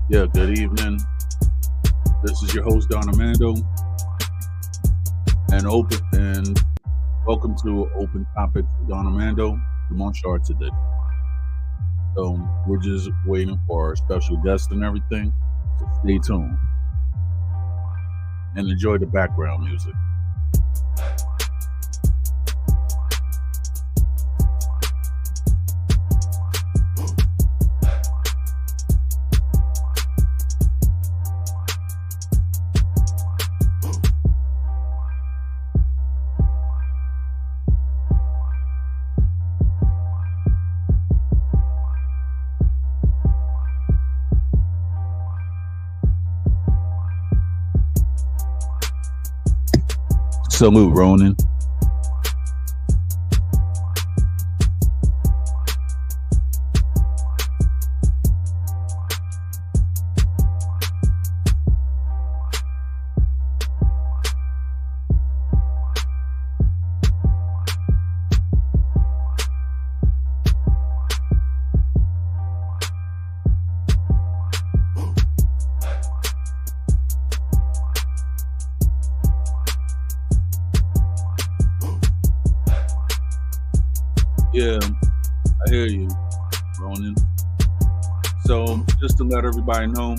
Yeah, good evening. This is your host Armando, and welcome to Open Topics with Armando, the martial arts edition. So we're just waiting for our special guest and everything. So stay tuned and enjoy the background music. Salute, Ronan. Yeah, I hear you, Ronan. So, just to let everybody know,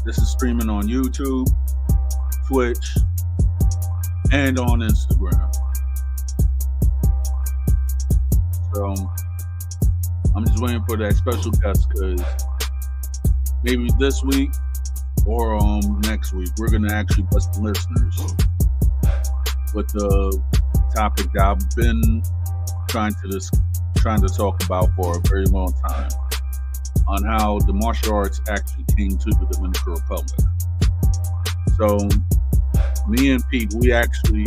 this is streaming on YouTube, Twitch, and on Instagram. So, I'm just waiting for that special guest because maybe this week or next week, we're going to actually bless the listeners with the topic that I've been trying to talk about for a very long time, on how the martial arts actually came to the Dominican Republic. So me and Pete, we actually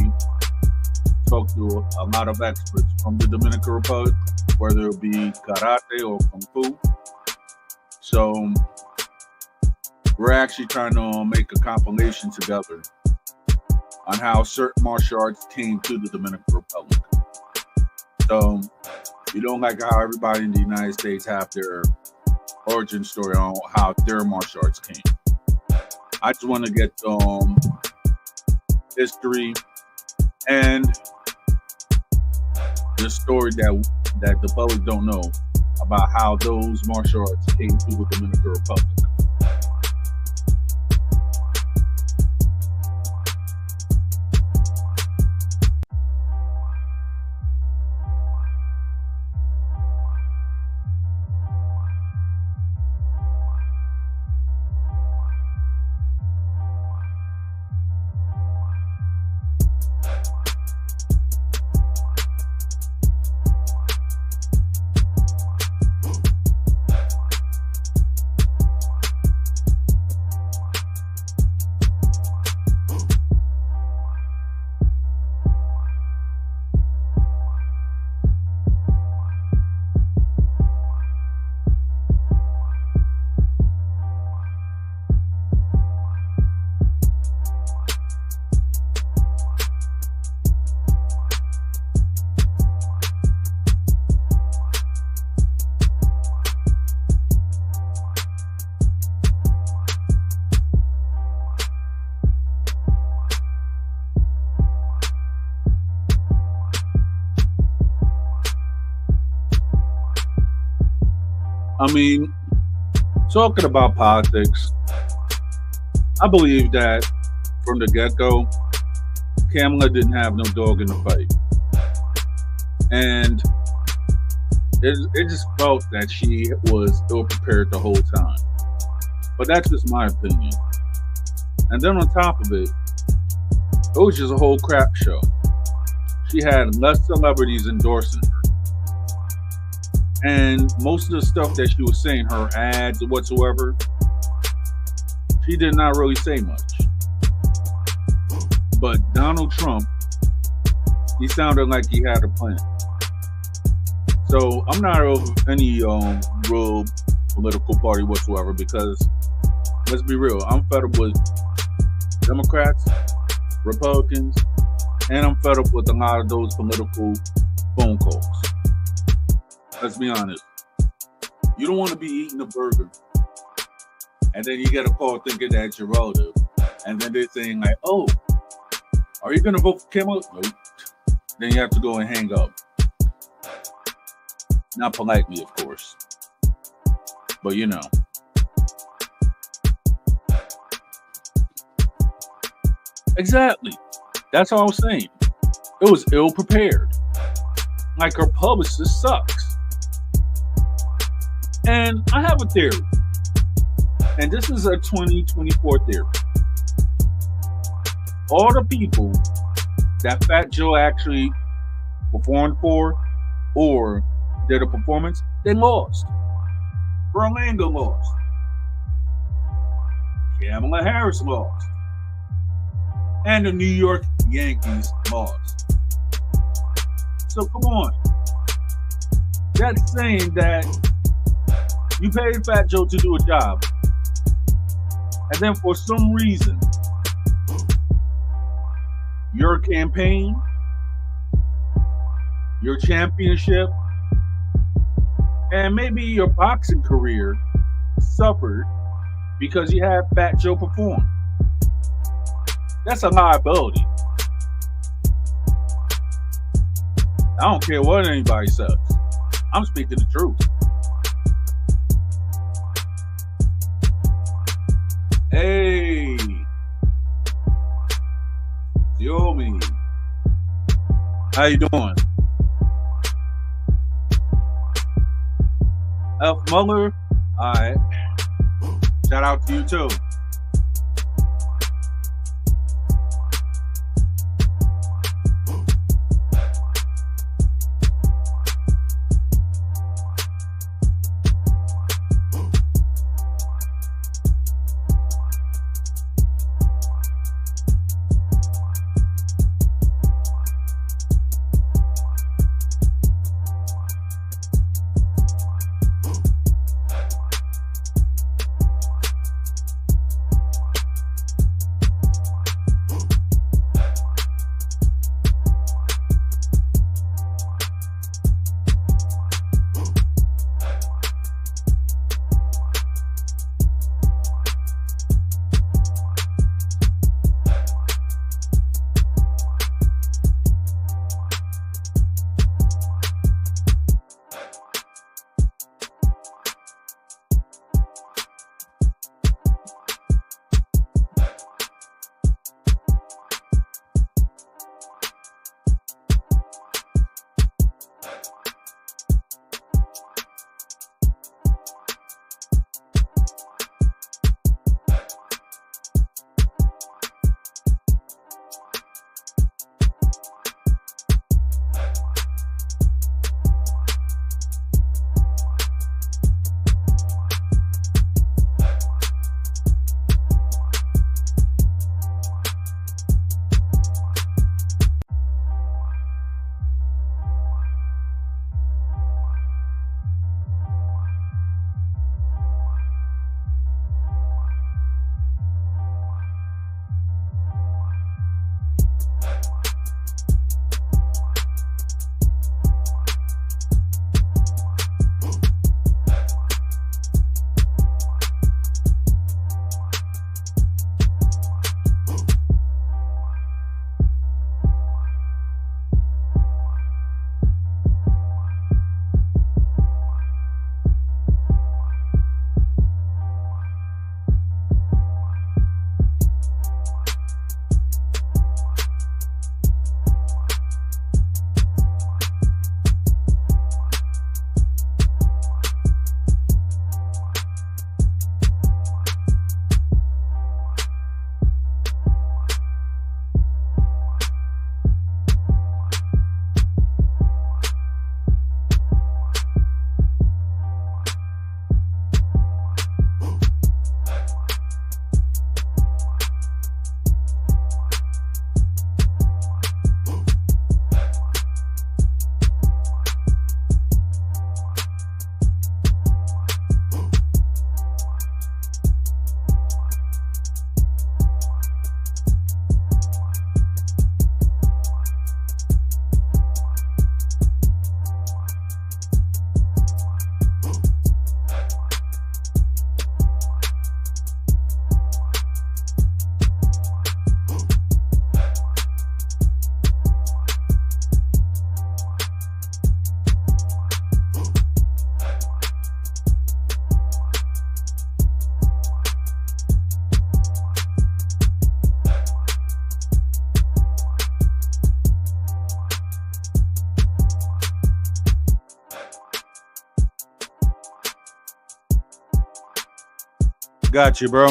talked to a lot of experts from the Dominican Republic, whether it be karate or kung fu. So we're actually trying to make a compilation together on how certain martial arts came to the Dominican Republic. So you don't like how everybody in the United States have their origin story on how their martial arts came. I just want to get history and the story that the public don't know about how those martial arts came to the Dominican Republic. I mean, talking about politics, I believe that from the get-go, Kamala didn't have no dog in the fight. And it just felt that she was ill-prepared the whole time. But that's just my opinion. And then on top of it, it was just a whole crap show. She had less celebrities endorsing her. And most of the stuff that she was saying, her ads or whatsoever, she did not really say much. But Donald Trump, he sounded like he had a plan. So I'm not of any real political party whatsoever because, let's be real, I'm fed up with Democrats, Republicans, and I'm fed up with a lot of those political phone calls. Let's be honest. You don't want to be eating a burger, and then you get a call thinking that it's your relative, and then they're saying like, "Oh, are you gonna vote for Kimmel?" Nope. Then you have to go and hang up. Not politely, of course, but you know. Exactly. That's all I was saying. It was ill prepared. Like her publicist sucks. And I have a theory. And this is a 2024 theory. All the people that Fat Joe actually performed for or did a performance, they lost. Orlando lost. Kamala Harris lost. And the New York Yankees lost. So come on. That's saying that you paid Fat Joe to do a job, and then for some reason, your campaign, your championship, and maybe your boxing career suffered because you had Fat Joe perform. That's a liability. I don't care what anybody says. I'm speaking the truth. Hey, Yomi, how you doing? F. Muller, all right. Shout out to you too. Got you, bro.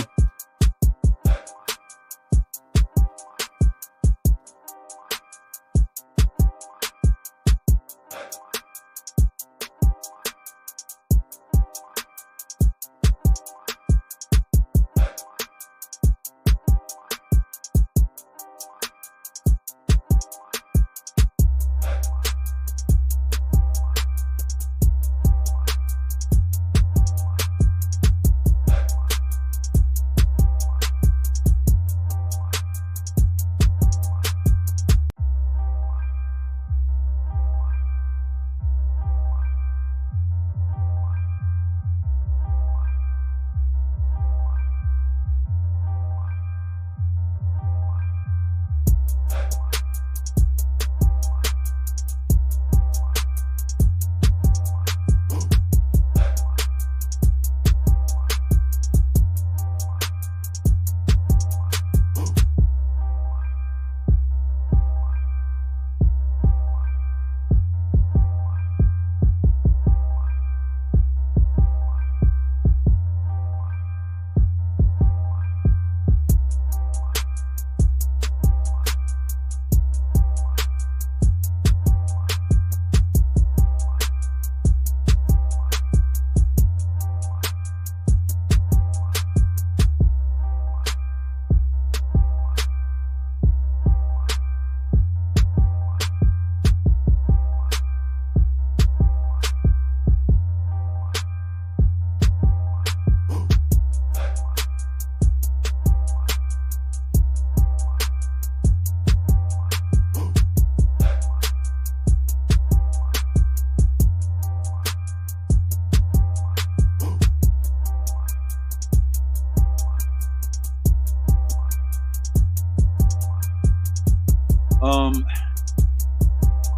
Um,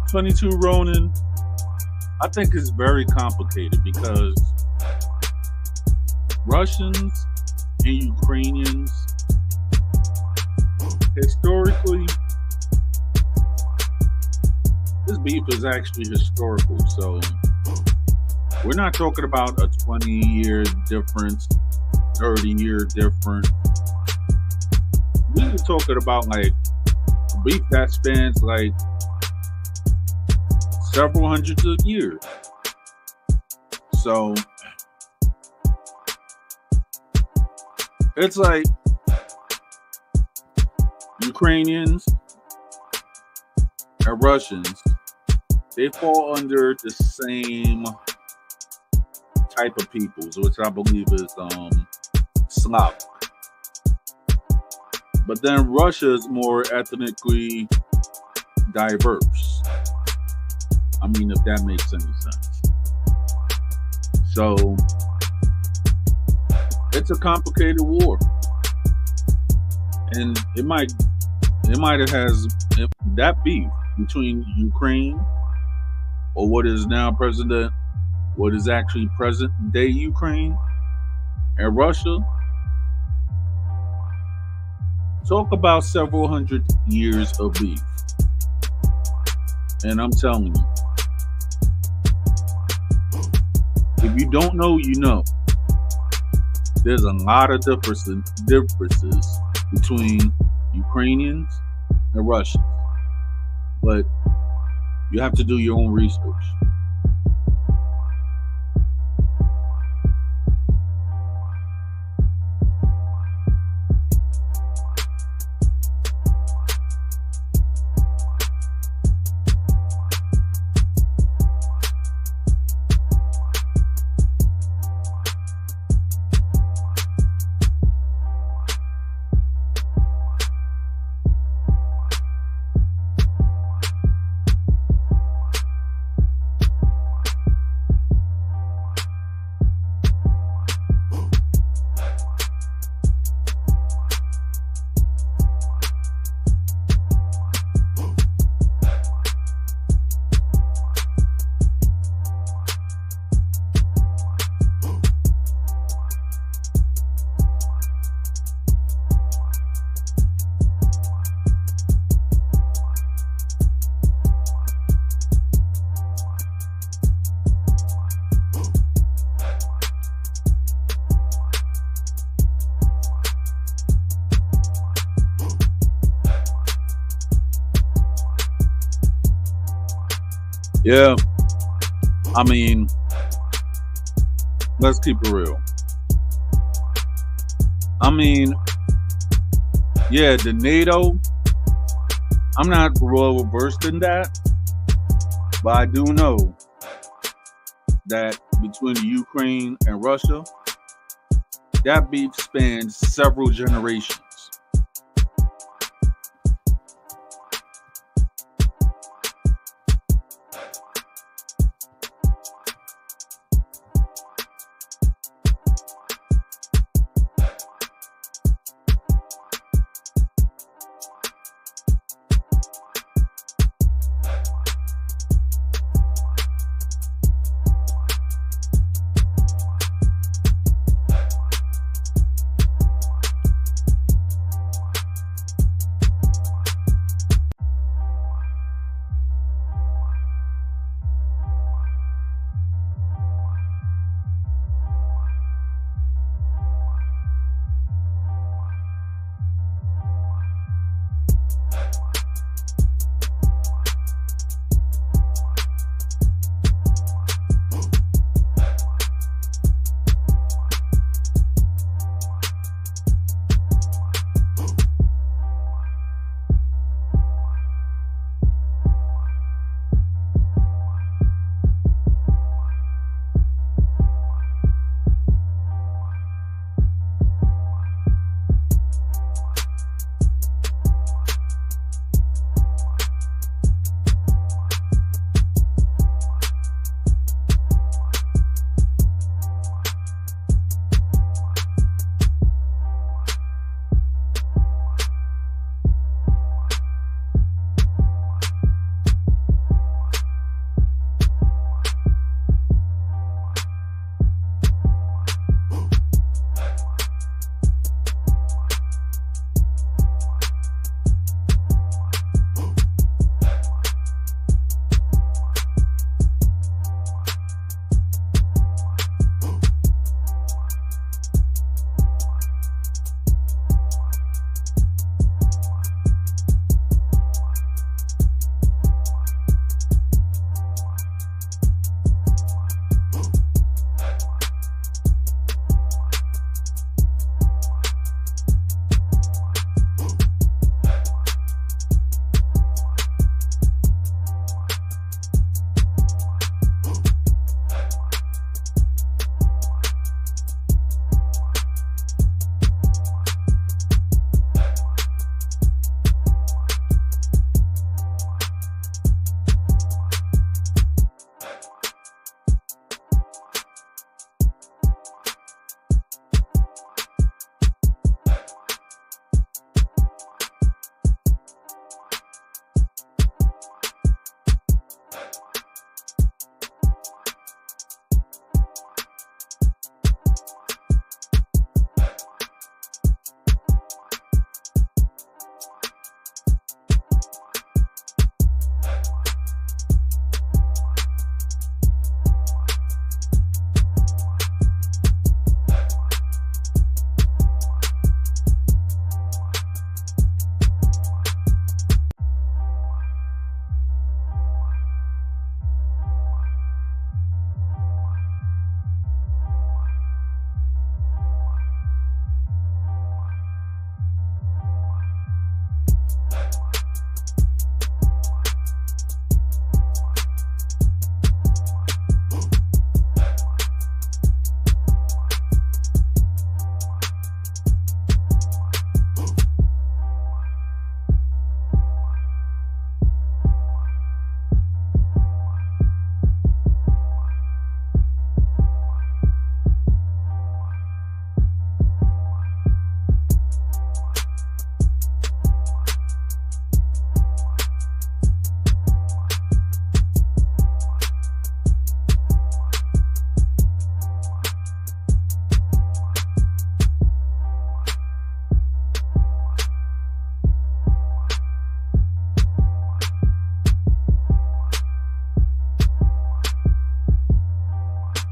22 Ronin, I think is very complicated because Russians and Ukrainians historically, this beef is actually historical. So we're not talking about a 20-year difference, 30-year difference. We're talking about like a beef that spans like several hundreds of years. So it's like Ukrainians and Russians, they fall under the same type of peoples, which I believe is Slav. But then Russia is more ethnically diverse. I mean, if that makes any sense. So it's a complicated war, and it might have has that beef between Ukraine or what is actually present day Ukraine and Russia. Talk about several hundred years of beef. And I'm telling you, if you don't know, you know. There's a lot of differences between Ukrainians and Russians. But you have to do your own research. Yeah, I mean, let's keep it real. I mean, yeah, the NATO. I'm not well versed in that, but I do know that between the Ukraine and Russia, that beef spans several generations.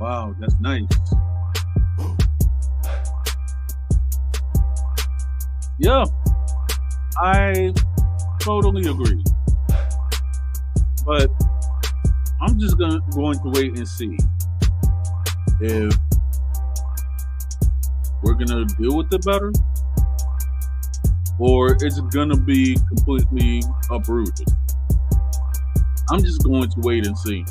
Wow, that's nice. Yeah, I totally agree. But I I'm just going to wait and see if we're gonna deal with it better, or it's gonna be completely uprooted. I'm just going to wait and see.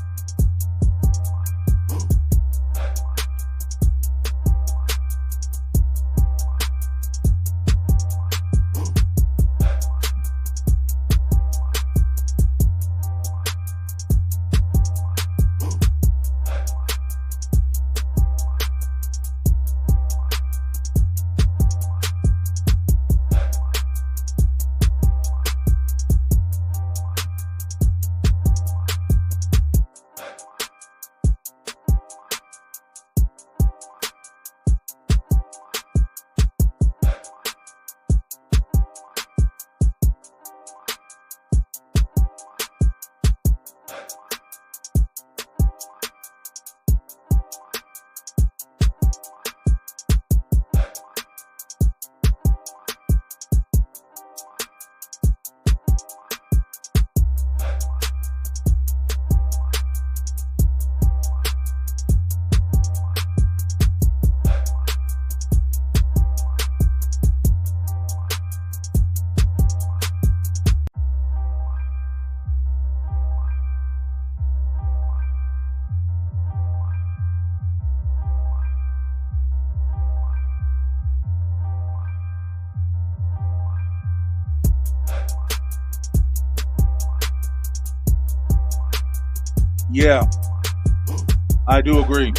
Yeah, I do agree.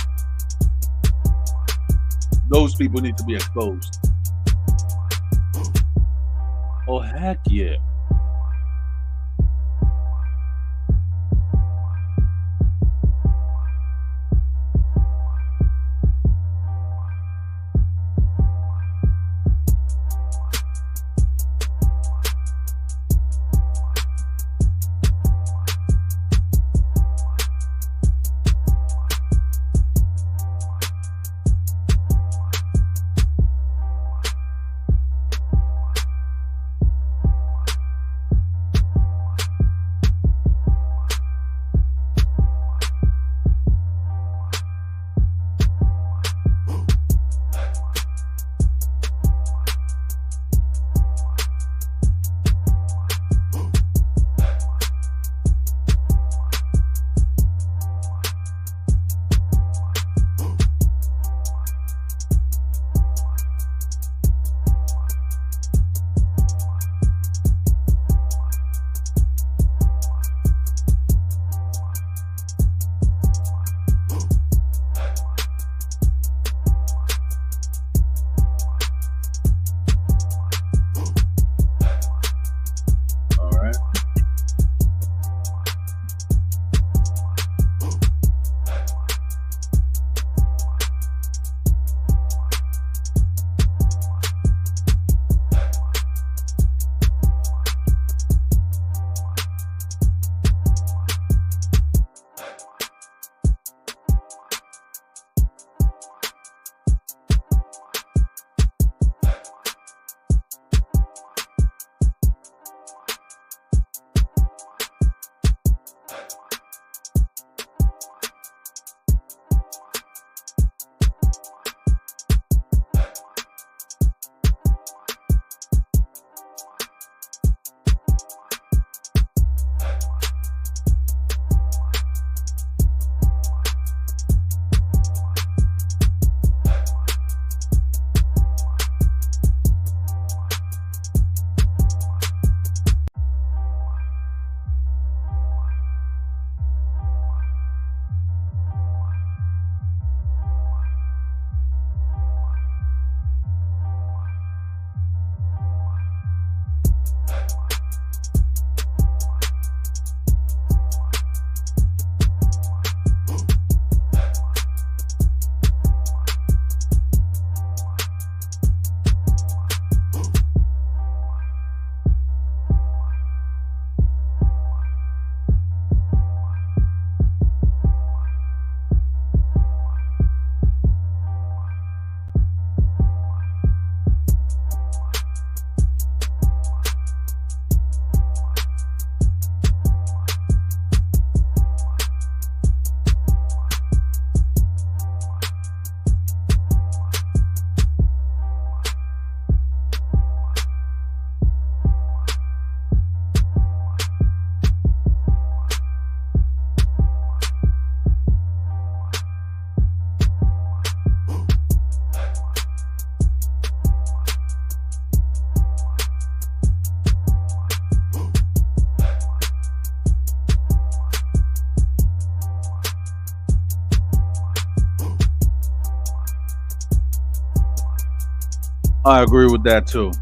Those people need to be exposed. Oh, heck yeah. I agree with that too.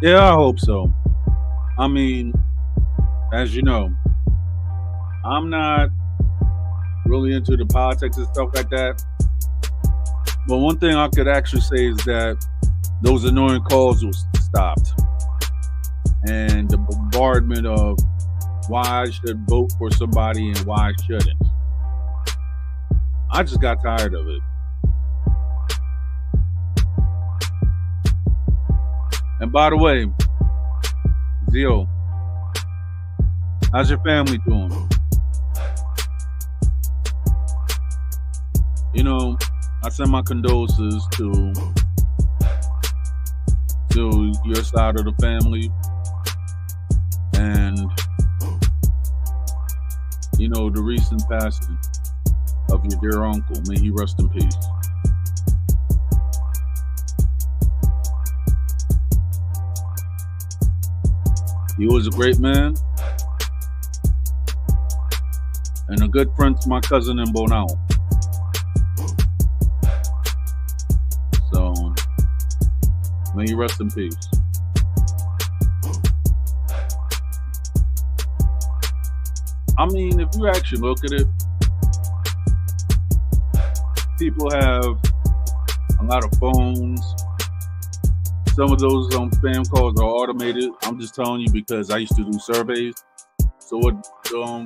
Yeah, I hope so. I mean, as you know, I'm not really into the politics and stuff like that. But one thing I could actually say is that those annoying calls was stopped, and the bombardment of why I should vote for somebody and why I shouldn't. I just got tired of it. And by the way, Zio, how's your family doing? You know, I send my condolences to your side of the family, and you know the recent passing of your dear uncle. May he rest in peace. He was a great man and a good friend to my cousin in Bonao. So, may he rest in peace. I mean, if you actually look at it, people have a lot of phones. Some of those spam calls are automated. I'm just telling you because I used to do surveys. So what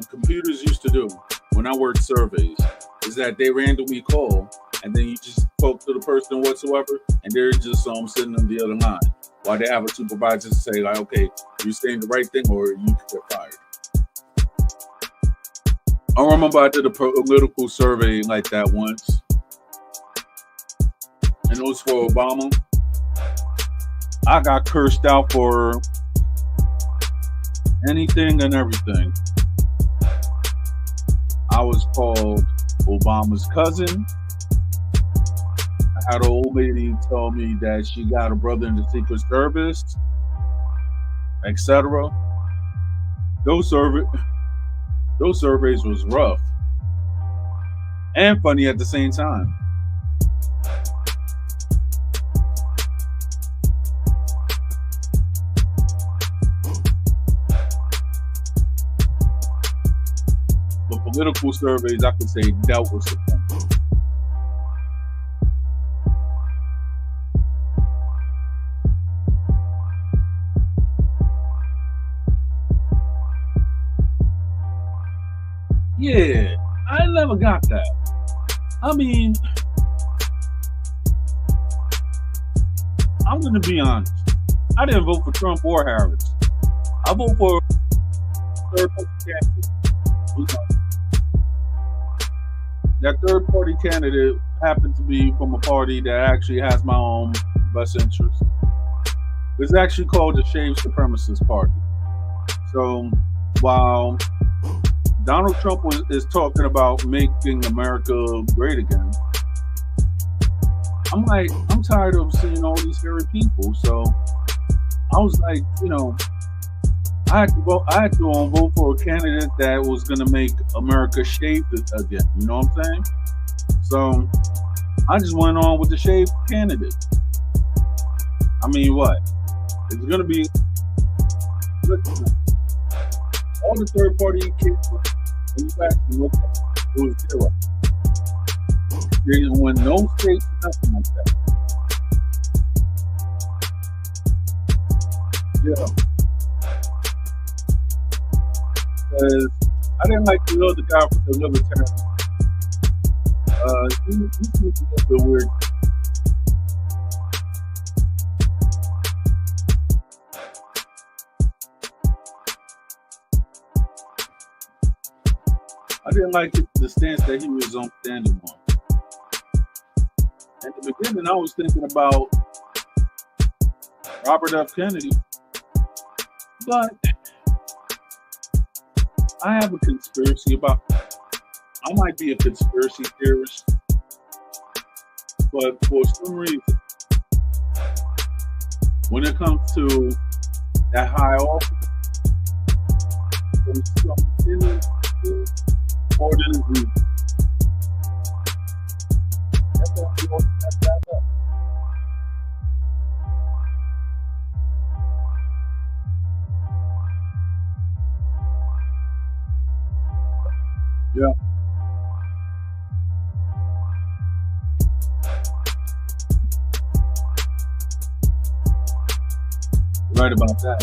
computers used to do when I worked surveys is that they randomly call, and then you just talk to the person whatsoever, and they're just sitting on the other line while they have a supervisor to say like, okay, you're saying the right thing or you could get fired. I remember I did a political survey like that once, and it was for Obama. I got cursed out for anything and everything. I was called Obama's cousin. I had an old lady tell me that she got a brother in the Secret Service, etc. Those surveys was rough and funny at the same time. But political surveys, I could say, dealt with it. Yeah, I never got that. I mean, I'm going to be honest. I didn't vote for Trump or Harris. I voted for third party candidate. That third party candidate happened to be from a party that actually has my own best interest. It's actually called the Shave Supremacist Party. So while Donald Trump is talking about making America great again, I'm tired of seeing all these hairy people. So I was like, I had to vote for a candidate that was going to make America shaved again. You know what I'm saying? So I just went on with the shaved candidate. I mean, what? It's going to be all the third party kids. When you actually look at it, was zero. They didn't win no states or nothing like that. Yeah. Because I didn't like the other guy from the Libertarian. He seems to be a bit weird. I didn't like the stance that he was standing on. At the beginning, I was thinking about Robert F. Kennedy, but I have a conspiracy about. I might be a conspiracy theorist, but for some reason, when it comes to that high office, there's something more than a group. That's what we want to mess that up. Yeah. Right about that.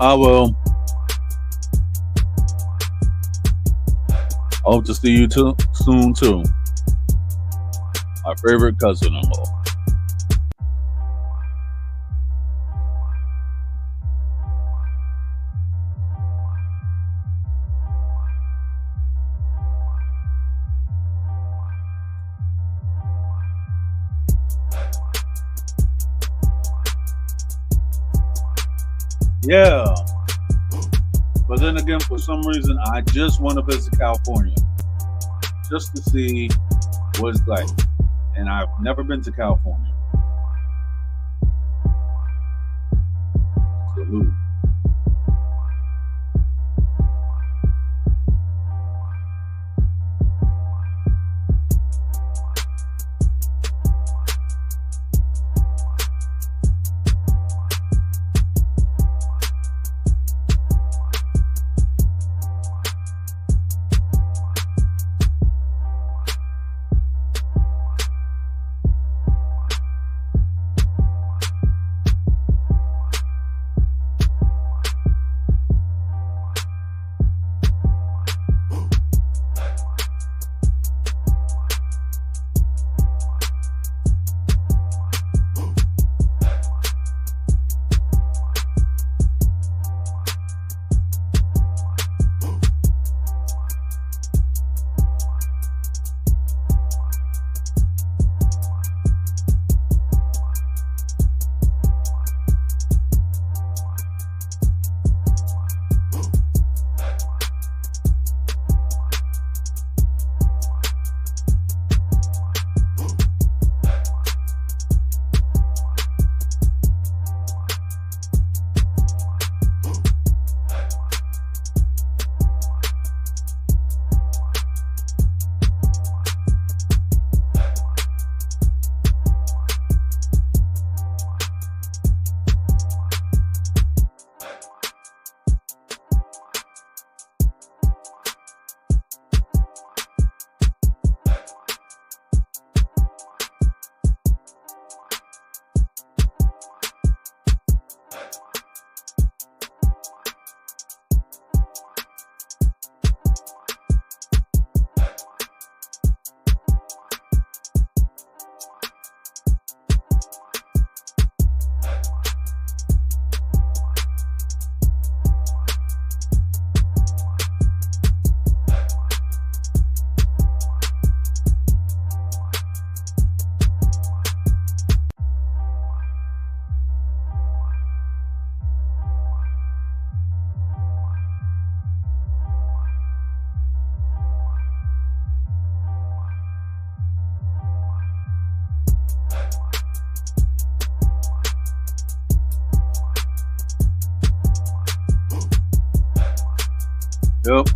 I will. Hope to see you too soon too. My favorite cousin-in-law. Yeah, but then again, for some reason, I just want to visit California just to see what it's like, and I've never been to California. Salute. Yep.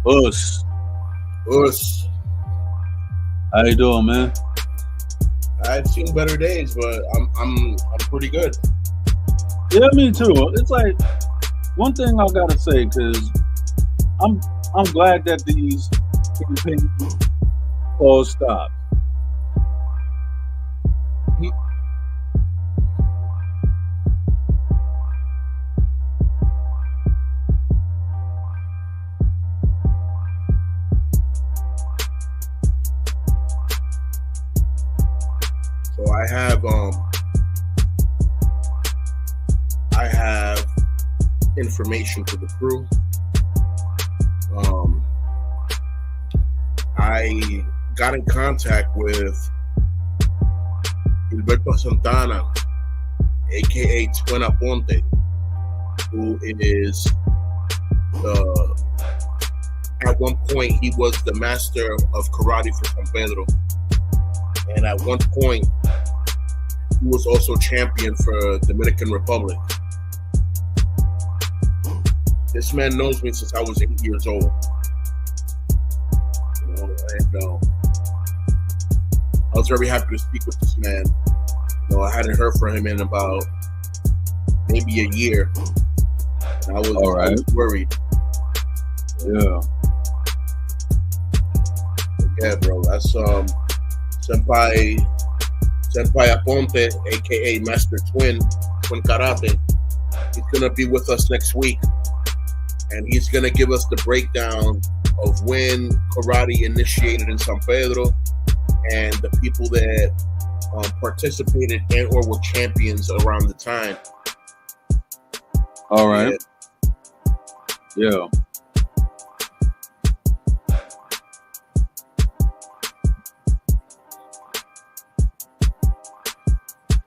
Us. Us. How you doing, man? I've seen better days, but I'm pretty good. Yeah, me too. It's like one thing I gotta say because I'm I'm glad that these campaigns all stopped. So I have information for the crew. Um, I got in contact with Gilberto Santana, aka Twin Aponte, who is the at one point he was the master of karate for San Pedro, and at one point he was also champion for Dominican Republic. This man knows me since I was 8 years old. And I was very happy to speak with this man. I hadn't heard from him in about maybe a year. And I was worried. Yeah. Yeah, bro. That's Senpai Aponte, aka Master Twin Karate. He's gonna be with us next week, and he's gonna give us the breakdown of when karate initiated in San Pedro and the people that participated and or were champions around the time. All right. Yeah.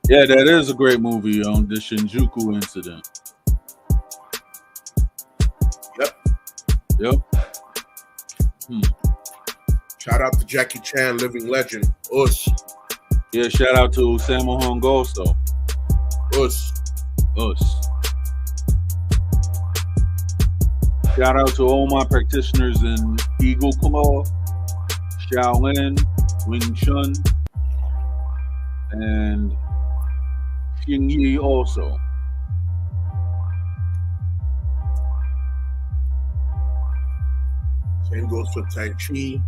Yeah, that is a great movie on the Shinjuku incident. Yep. Shout out to Jackie Chan, living legend. Us. Yeah, shout out to Sammo Hung also. Us. Shout out to all my practitioners in Eagle Claw, Shaolin, Wing Chun, and Xing Yi also. Same goes for Tai Chi,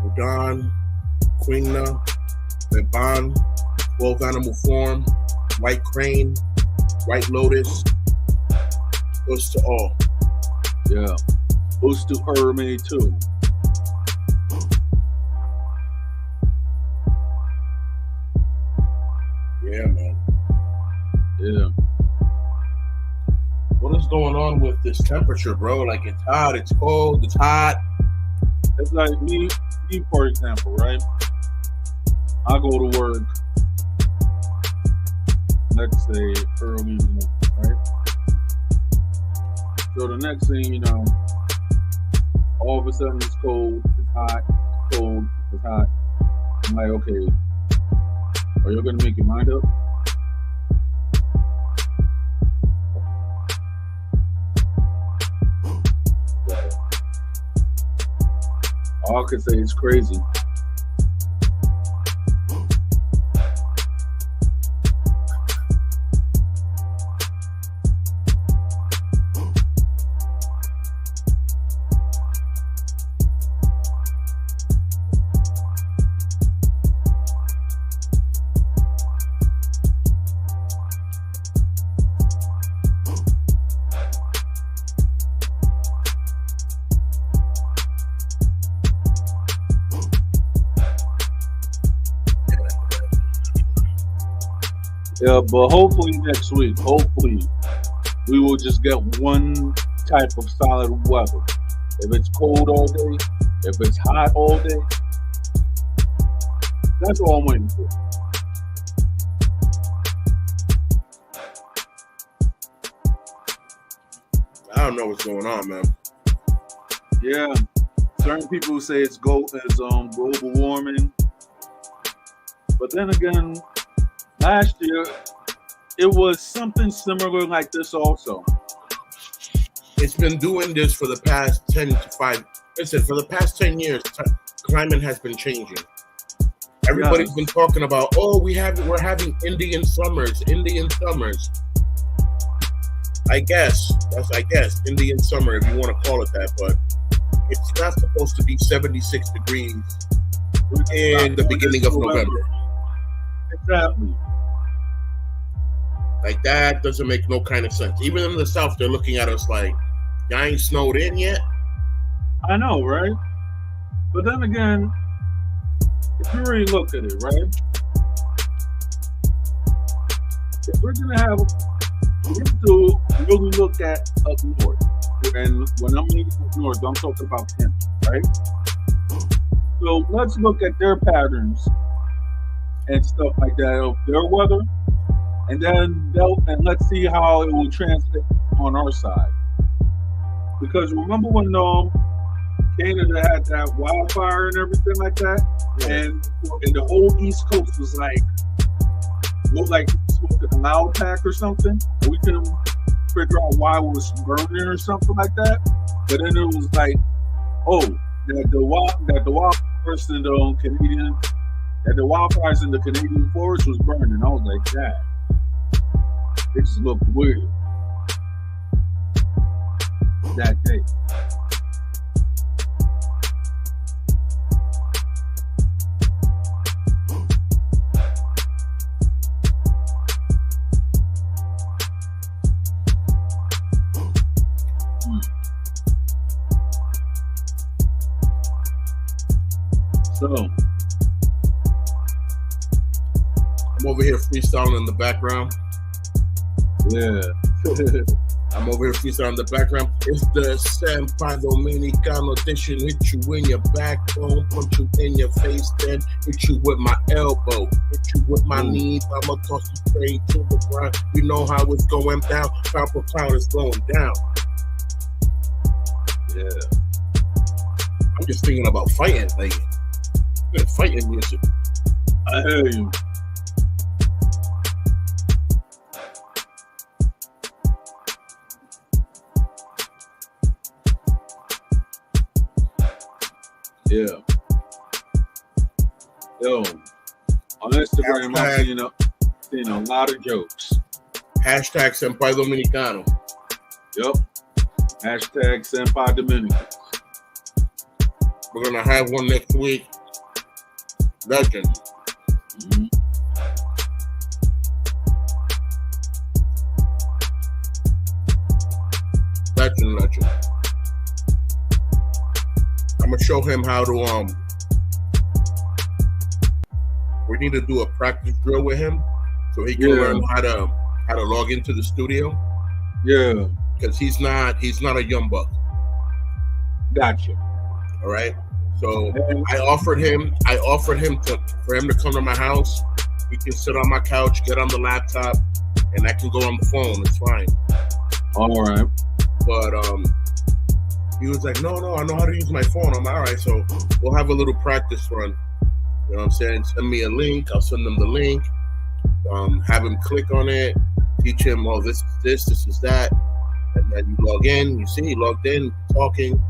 Udon, Qingna, Leban, 12 Animal Form, White Crane, White Lotus. Goes to all. Yeah. Goes to Herme too. Yeah, man. Yeah. What is going on with this temperature, bro? Like, it's hot, it's cold, it's hot. It's like me for example, right? I go to work, let's say early in the morning, right? So the next thing you know, all of a sudden it's cold, it's hot, cold, it's hot. I'm like, okay, are you gonna make your mind up? All I can say is crazy. Yeah, but hopefully next week, we will just get one type of solid weather. If it's cold all day, if it's hot all day, that's all I'm waiting for. I don't know what's going on, man. Yeah, certain people say it's global warming, but then again, last year it was something similar like this also. It's been doing this for the past 10 to Listen, for the past 10 years, climate has been changing. Everybody's been talking about, we're having Indian summers. I guess Indian summer, if you want to call it that, but it's not supposed to be 76 degrees in the beginning of November. Exactly. Like, that doesn't make no kind of sense. Even in the South, they're looking at us like, y'all ain't snowed in yet. I know, right? But then again, if you really look at it, right? If we're gonna have, we have to really look at up north. And when I'm meaning up north, I'm talking about Kent, right? So let's look at their patterns and stuff like that of their weather, and then let's see how it will translate on our side. Because remember when Canada had that wildfire and everything like that, and the whole East Coast was looked like smoking a loud pack or something. We couldn't figure out why it was burning or something like that. But then it was like, that the wildfires in the Canadian, that the wildfires in the Canadian forest was burning. I was like, that it just looked weird that day. So I'm over here freestyling in the background. Yeah. I'm over here freestyling in the background. It's the Senpai Dominicano edition. Hit you in your backbone, punch you in your face, then hit you with my elbow, hit you with my knees. I'ma toss you straight to the ground. You know how it's going down. Purple cloud is going down. Yeah. I'm just thinking about fighting, like fighting music. I hear you. Yeah. Yo, on Instagram, I'm seeing a lot of jokes. Hashtag Senpai Dominicano. Yep. Hashtag Senpai Dominicans. We're going to have one next week. Legend. Mm-hmm. Legend. I'm gonna show him how to we need to do a practice drill with him so he can learn how to log into the studio. Yeah. Because he's not a young buck. Gotcha. All right. So I offered him for him to come to my house. He can sit on my couch, get on the laptop, and I can go on the phone. It's fine. All right. But he was like, no, I know how to use my phone. I'm like, all right, so we'll have a little practice run. You know what I'm saying? Send me a link. I'll send him the link. Have him click on it. Teach him, this is that. And then you log in. You see, he logged in, talking.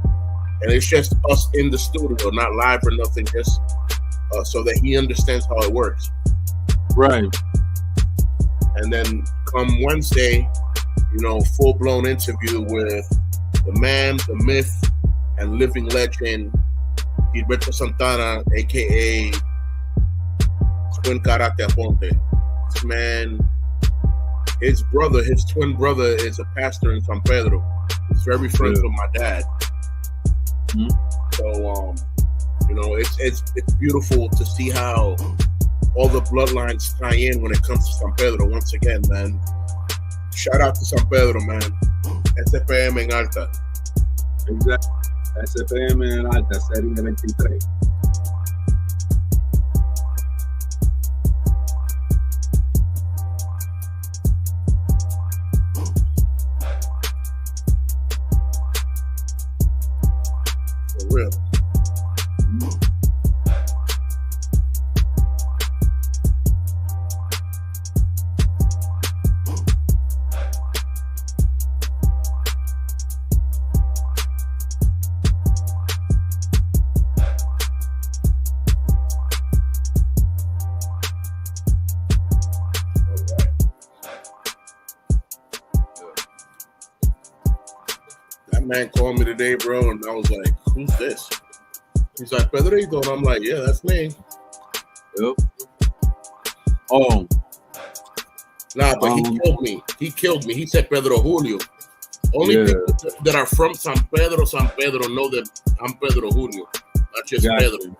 And it's just us in the studio, not live or nothing, just so that he understands how it works. Right. And then come Wednesday, full-blown interview with the man, the myth, and living legend, Gilberto Santana, a.k.a. Twin Karate Aponte. This man, his twin brother is a pastor in San Pedro. He's very friends with my dad. Mm-hmm. So, it's beautiful to see how all the bloodlines tie in when it comes to San Pedro. Once again, man, shout out to San Pedro, man. SPM en alta. Exacto. SPM en alta, serie 23. For real. man called me today, bro, and I was like, "Who's this?" He's like, "Pedrito," and I'm like, "Yeah, that's me." Yep. Oh. Nah, but he killed me. He said Pedro Julio. Only people that are from San Pedro know that I'm Pedro Julio, not just Pedro.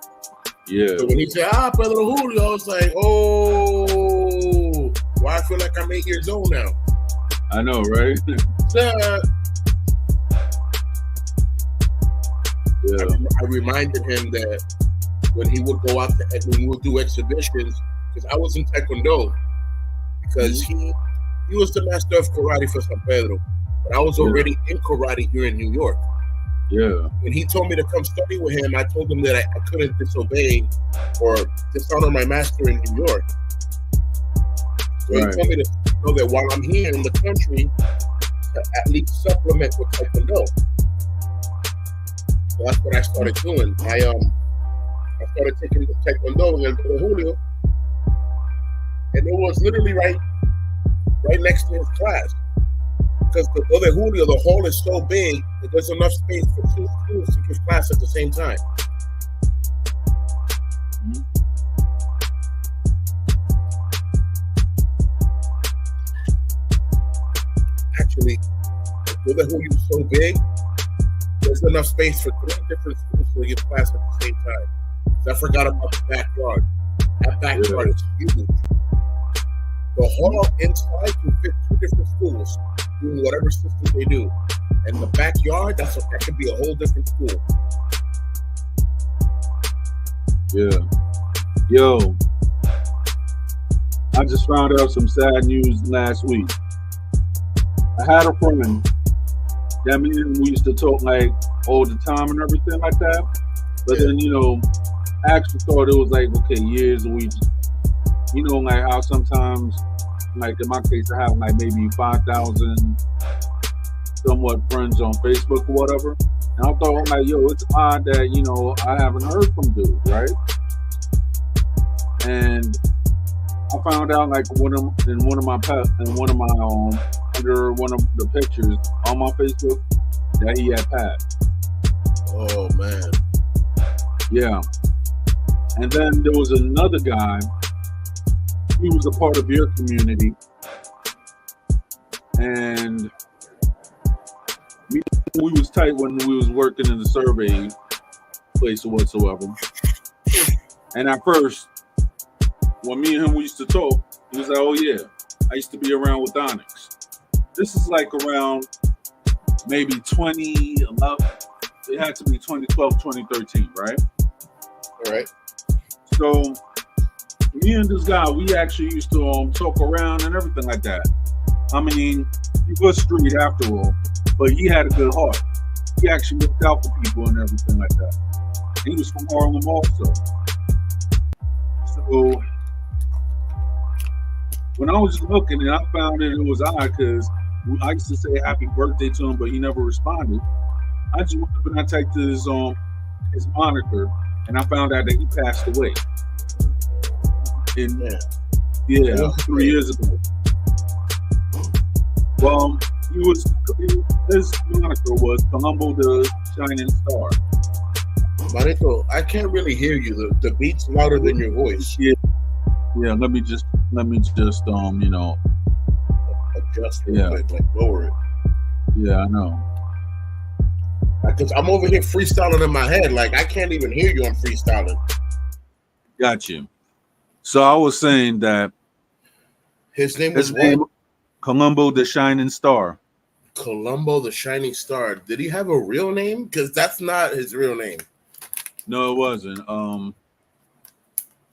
Yeah. So when he said, Pedro Julio, I was like, oh, why I feel like I'm 8 years old now. I know, right? I reminded him that when he would go out when we would do exhibitions, because I was in Taekwondo, because he was the master of karate for San Pedro, but I was already in karate here in New York. Yeah. When he told me to come study with him, I told him that I couldn't disobey or dishonor my master in New York. So he told me to know that while I'm here in the country, to at least supplement with Taekwondo. So that's what I started doing. I started taking the Taekwondo in El Julio, and it was literally right next to his class. Because the other Julio, the hall is so big that there's enough space for 2 schools to give class at the same time. Actually, the other Julio is so big, there's enough space for 3 different schools to give class at the same time. So I forgot about the backyard. That backyard is huge. The hall inside can fit 2 different schools doing whatever system they do. And the backyard, that could be a whole different school. Yeah. Yo, I just found out some sad news last week. I had a friend that me and we used to talk like all the time and everything like that. But then, I actually thought it was like, okay, years we just, like how sometimes, like in my case, I have like maybe 5,000 somewhat friends on Facebook or whatever. And I thought, like, yo, it's odd that, I haven't heard from dude, right? And I found out like under one of the pictures on my Facebook that he had passed. Oh man. Yeah. And then there was another guy. He was a part of your community, and we was tight when we was working in the survey place or whatsoever. And at first, when me and him we used to talk, he was like, "Oh yeah, I used to be around with Onyx." This is like around maybe 2011. It had to be 2012, 2013, right? All right. So me and this guy, we actually used to talk around and everything like that. I mean, he was street after all, but he had a good heart. He actually looked out for people and everything like that. He was from Harlem also. So when I was looking and I found it was odd because I used to say happy birthday to him, but he never responded. I just went up and I typed his moniker and I found out that he passed away. In 3 years ago. Well, his moniker was Colombo the Shining Star. Manito, I can't really hear you. The beat's louder than your voice. Yeah. Let me just adjust it, like lower it. Yeah, I know. Because I'm over here freestyling in my head, like I can't even hear you. I'm freestyling. Got you. So I was saying that his name was what? Colombo the Shining Star. Colombo the Shining Star. Did he have a real name? Because that's not his real name. No, it wasn't.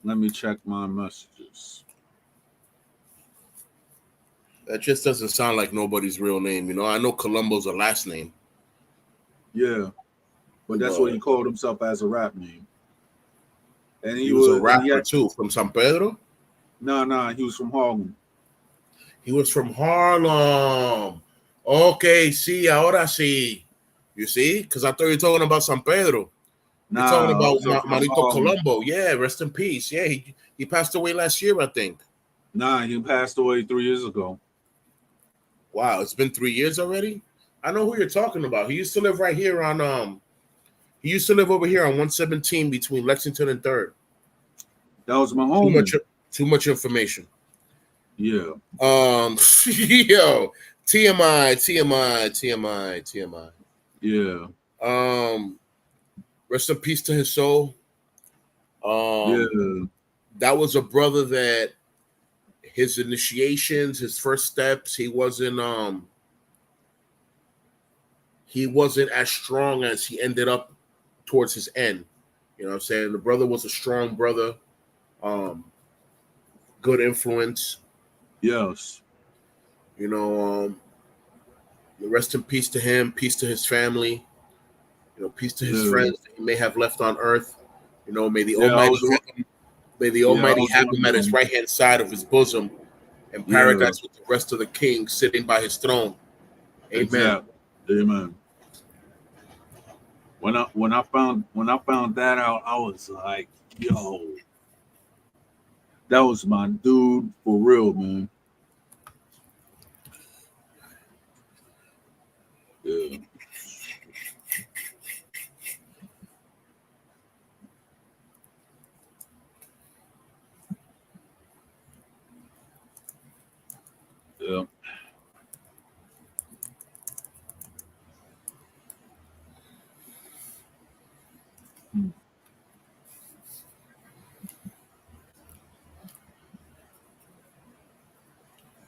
Let me check my messages. That just doesn't sound like nobody's real name. I know Colombo's a last name. Yeah, but that's what he called himself as a rap name. And he was a rapper too, from San Pedro? No, he was from Harlem. He was from Harlem. Okay, sí, ahora sí. You see? Because I thought you were talking about San Pedro. You're talking about Marito Colombo. Yeah, rest in peace. Yeah, he passed away last year, I think. Nah, he passed away 3 years ago. Wow, it's been 3 years already? I know who you're talking about. He used to live right here on He used to live over here on 117 between Lexington and Third. That was my Too homie. too much information. Yeah. Yo, TMI, TMI, TMI, TMI. Yeah. Rest in peace to his soul. Yeah. That was a brother that his initiations, his first steps, he wasn't as strong as he ended up towards his end. You know what I'm saying? The brother was a strong brother, good influence. Yes. You know, rest in peace to him, peace to his family, you know, peace to his friends that he may have left on earth. You know, may the Almighty have him at his right hand side of his bosom in paradise with the rest of the kings sitting by his throne. Amen. Exactly. Amen. When I found that out, I was like, yo, that was my dude for real, man. Yeah. Yeah.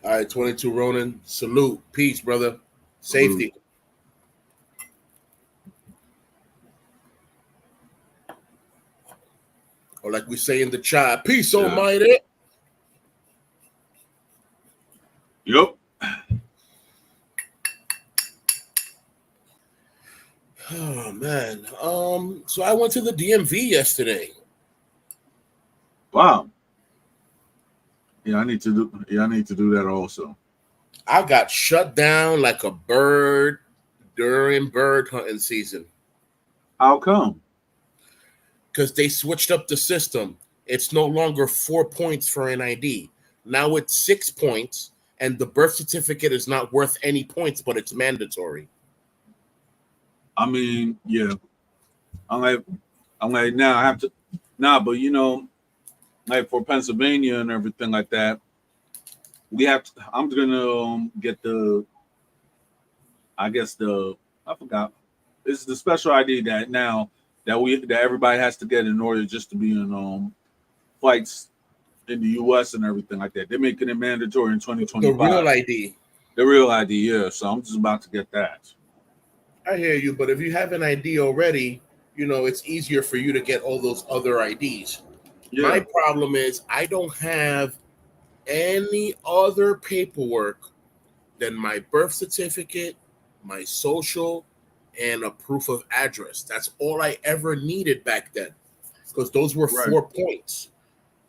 All right, 22 Ronin, salute, peace, brother, safety. Or like we say in the chat, peace, Almighty. Yep. Oh man. So I went to the DMV yesterday. Wow. Yeah, I need to do that also. I got shut down like a bird during bird hunting season. How come? Because they switched up the system. It's no longer 4 points for an ID. Now it's 6 points, and the birth certificate is not worth any points, but it's mandatory. I mean, yeah. I'm like now I have to but you know, like for Pennsylvania and everything like that, we have to, I'm gonna get I forgot. It's the special ID that now that everybody has to get in order just to be in flights in the US and everything like that. They're making it mandatory in 2025. The real ID. The real ID, yeah. So I'm just about to get that. I hear you, but if you have an ID already, you know, it's easier for you to get all those other IDs. Yeah. My problem is I don't have any other paperwork than my birth certificate, my social, and a proof of address. That's all I ever needed back then, because those were 4 points.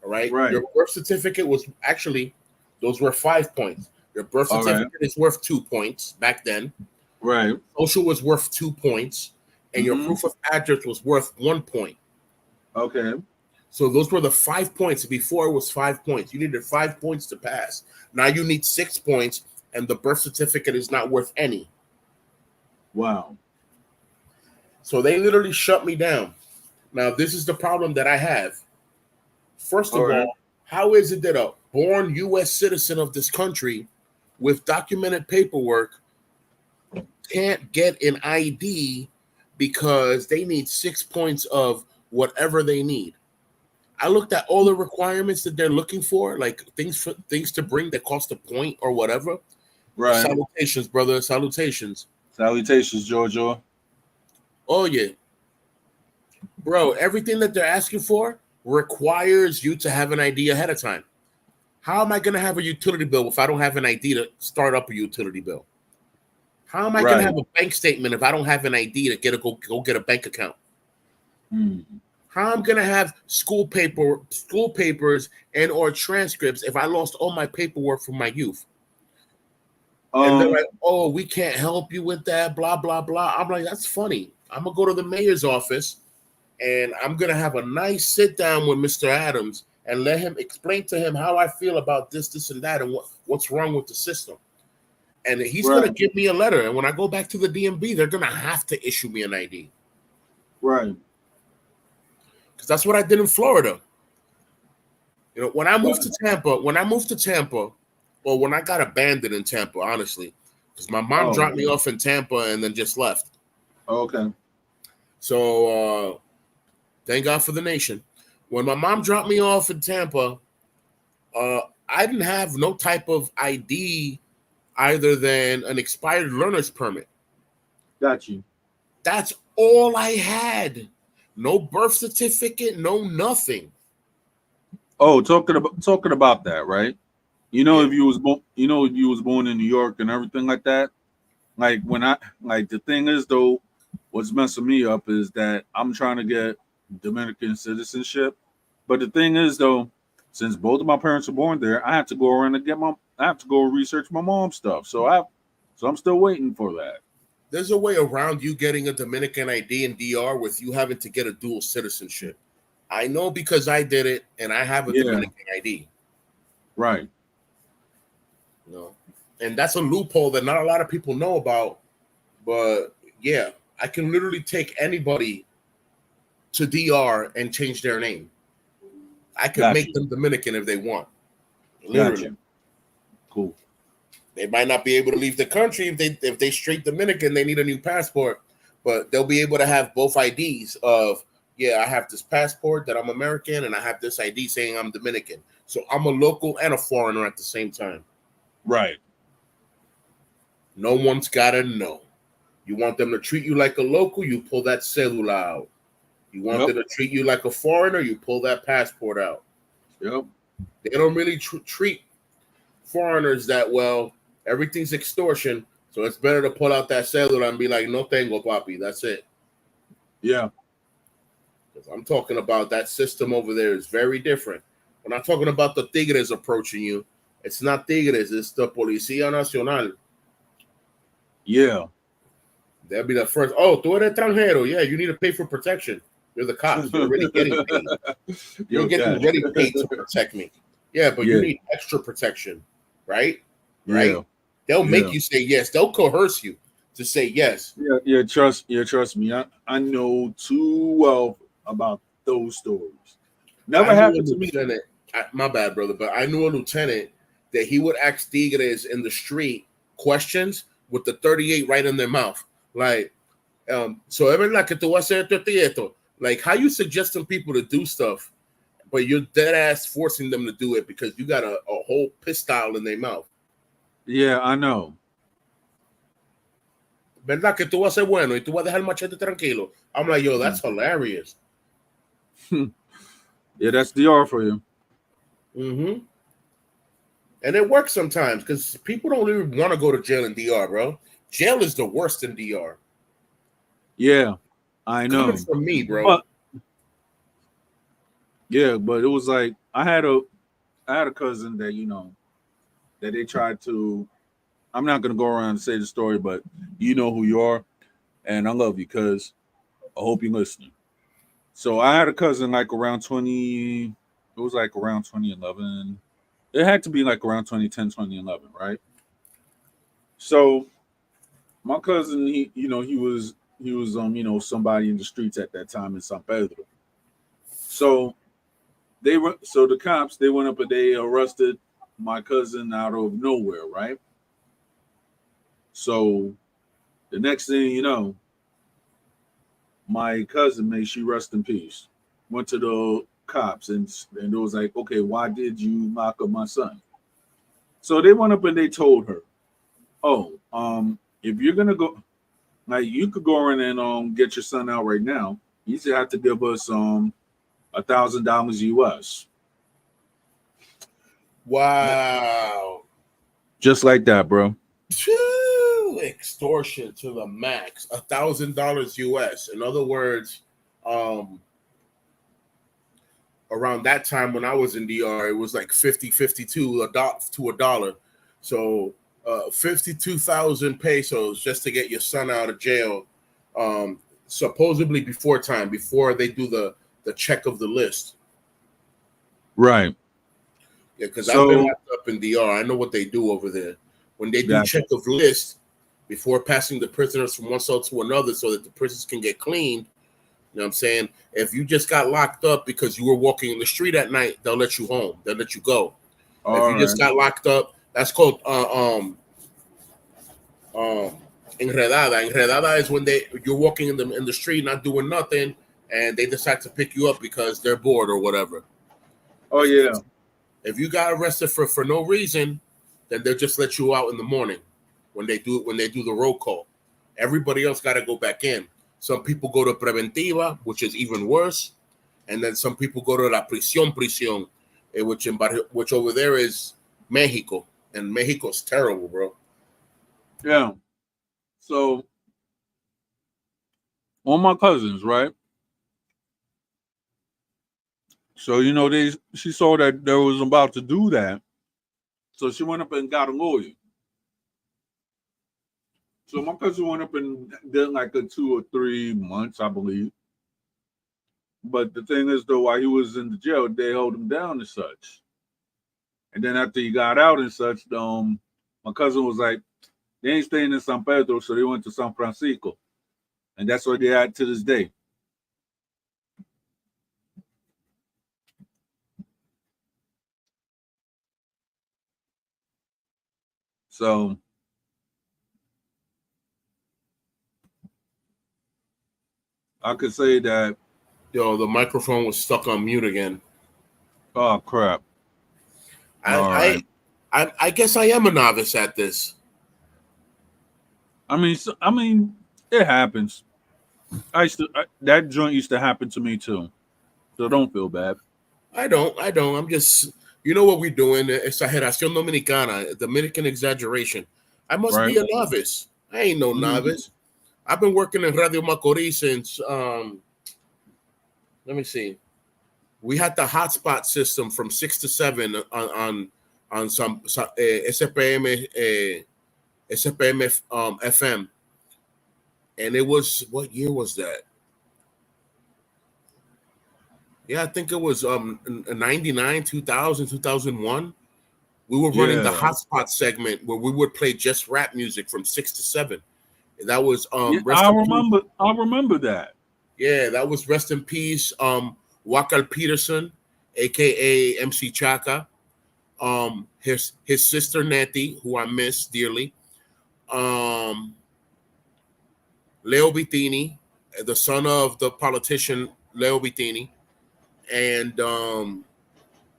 All right. Your birth certificate was actually, those were 5 points. Your birth certificate is worth 2 points back then. Right. Social was worth 2 points, and your proof of address was worth 1 point. Okay. So those were the 5 points. Before it was 5 points. You needed 5 points to pass. Now you need 6 points, and the birth certificate is not worth any. Wow. So they literally shut me down. Now, this is the problem that I have. First of all, how is it that a born U.S. citizen of this country with documented paperwork can't get an ID because they need 6 points of whatever they need? I looked at all the requirements that they're looking for, like things to bring that cost a point or whatever. Right. Salutations, brother. Salutations. Salutations, Giorgio. Oh, yeah. Bro, everything that they're asking for requires you to have an ID ahead of time. How am I going to have a utility bill if I don't have an ID to start up a utility bill? How am I going to have a bank statement if I don't have an ID to go get a bank account? How am I going to have school papers and or transcripts if I lost all my paperwork from my youth? And they're like, oh, we can't help you with that, blah, blah, blah. I'm like, that's funny. I'm going to go to the mayor's office and I'm going to have a nice sit down with Mr. Adams and let him explain to him how I feel about this, and that, and what's wrong with the system. And he's going to give me a letter. And when I go back to the DMV, they're going to have to issue me an ID. Right. Because that's what I did in Florida. You know, when I moved to Tampa, or when I got abandoned in Tampa, honestly, because my mom dropped me off in Tampa and then just left. Okay. So thank God for the nation. When my mom dropped me off in Tampa, I didn't have no type of ID other than an expired learner's permit. Got you. That's all I had. No birth certificate, no nothing. Oh, talking about that, right? You know, if you was born in New York and everything like that. Like the thing is though, what's messing me up is that I'm trying to get Dominican citizenship, but the thing is though, since both of my parents were born there, I have to go around and I have to go research my mom's stuff. So I'm still waiting for that. There's a way around you getting a Dominican ID in DR with you having to get a dual citizenship. I know because I did it, and I have a Dominican ID. Right. You know, and that's a loophole that not a lot of people know about. But yeah, I can literally take anybody to DR and change their name. I can make them Dominican if they want. Literally. Cool. They might not be able to leave the country if they straight Dominican, they need a new passport, but they'll be able to have both IDs of, I have this passport that I'm American and I have this ID saying I'm Dominican. So I'm a local and a foreigner at the same time. Right. No one's got to know. You want them to treat you like a local, you pull that cedula out. You want them to treat you like a foreigner, you pull that passport out. Yep. They don't really treat foreigners that well. Everything's extortion, so it's better to pull out that cedula and be like, no tengo, papi. That's it. Yeah. I'm talking about that system over there is very different. When I'm talking about the tigres approaching you, it's not tigres, it's the Policía Nacional. Yeah. They'll be the first. Oh, tú eres extranjero. Yeah, you need to pay for protection. You're the cops. You're already getting paid. You're getting ready paid to protect me. Yeah, but you need extra protection, right? Right? Yeah. They'll make you say yes. They'll coerce you to say yes. Trust me. I know too well about those stories. Never happened to me. My bad, brother, but I knew a lieutenant that he would ask tigres in the street questions with the 38 right in their mouth. Like, so es verdad que tú vas a hacer esto. Like, how you suggesting people to do stuff, but you're dead ass forcing them to do it because you got a whole pistol in their mouth. Yeah, I know. ¿Verdad que tú vas a ser bueno y tú vas a dejar machete tranquilo? I'm like, yo, that's hilarious. Yeah, that's DR for you. Mm-hmm. And it works sometimes because people don't even want to go to jail in DR, bro. Jail is the worst in DR. Yeah, I know. Coming from me, bro. But it was like I had a cousin that that they tried to. I'm not gonna go around and say the story, but you know who you are, and I love you because I hope you're listening. So I had a cousin like around 20. It was like around 2011. It had to be like around 2010, 2011, right? So my cousin, he was somebody in the streets at that time in San Pedro. So the cops, they went up and they arrested my cousin out of nowhere, right? So the next thing you know, my cousin, may she rest in peace, went to the cops and it was like, okay, why did you lock up my son? So they went up and they told her, if you're gonna go, like, you could go in and get your son out right now. You just have to give us $1,000 US. Wow. Just like that, bro. Extortion to the max. $1,000 US. In other words, around that time when I was in DR, it was like 50-52 to a dollar. So 52,000 pesos just to get your son out of jail. Supposedly before they do the check of the list. Right. Yeah, because I've been locked up in DR. I know what they do over there. when they do Gotcha. check of list before passing the prisoners from one cell to another so that the prisons can get cleaned. You know what I'm saying? If you just got locked up because you were walking in the street at night, they'll let you home. They'll let you go. If All you just right. got locked up, that's called enredada. Enredada is when you're walking in the street not doing nothing, and they decide to pick you up because they're bored or whatever. Oh yeah. If you got arrested for no reason, then they'll just let you out in the morning when they do the roll call. Everybody else got to go back in. Some people go to preventiva, which is even worse, and then some people go to la prisión, which over there is Mexico, and Mexico's terrible, bro. Yeah. So all my cousins, right? So she saw that they was about to do that, so she went up and got a lawyer. So my cousin went up and did like a 2 or 3 months, I believe. But the thing is, though, while he was in the jail, they held him down and such. And then after he got out and such, my cousin was like, they ain't staying in San Pedro, so they went to San Francisco, and that's where they're at to this day. So I could say that. Yo, the microphone was stuck on mute again. Oh crap! I guess I am a novice at this. I mean, it happens. That joint used to happen to me too, so don't feel bad. I don't. I'm just, you know what we're doing? Exageración dominicana, Dominican exaggeration. I must Right? be a novice. I ain't no novice. I've been working in Radio Macorís since, let me see. We had the hotspot system from 6 to 7 on some SPM FM. And it was, what year was that? Yeah, I think it was 99, 2000, 2001. We were running the hotspot segment where we would play just rap music from 6 to 7. That was I remember that. Yeah, that was rest in peace. Wakal Peterson, aka MC Chaka. His sister Nettie, who I miss dearly. Leo Bittini, the son of the politician Leo Bittini. And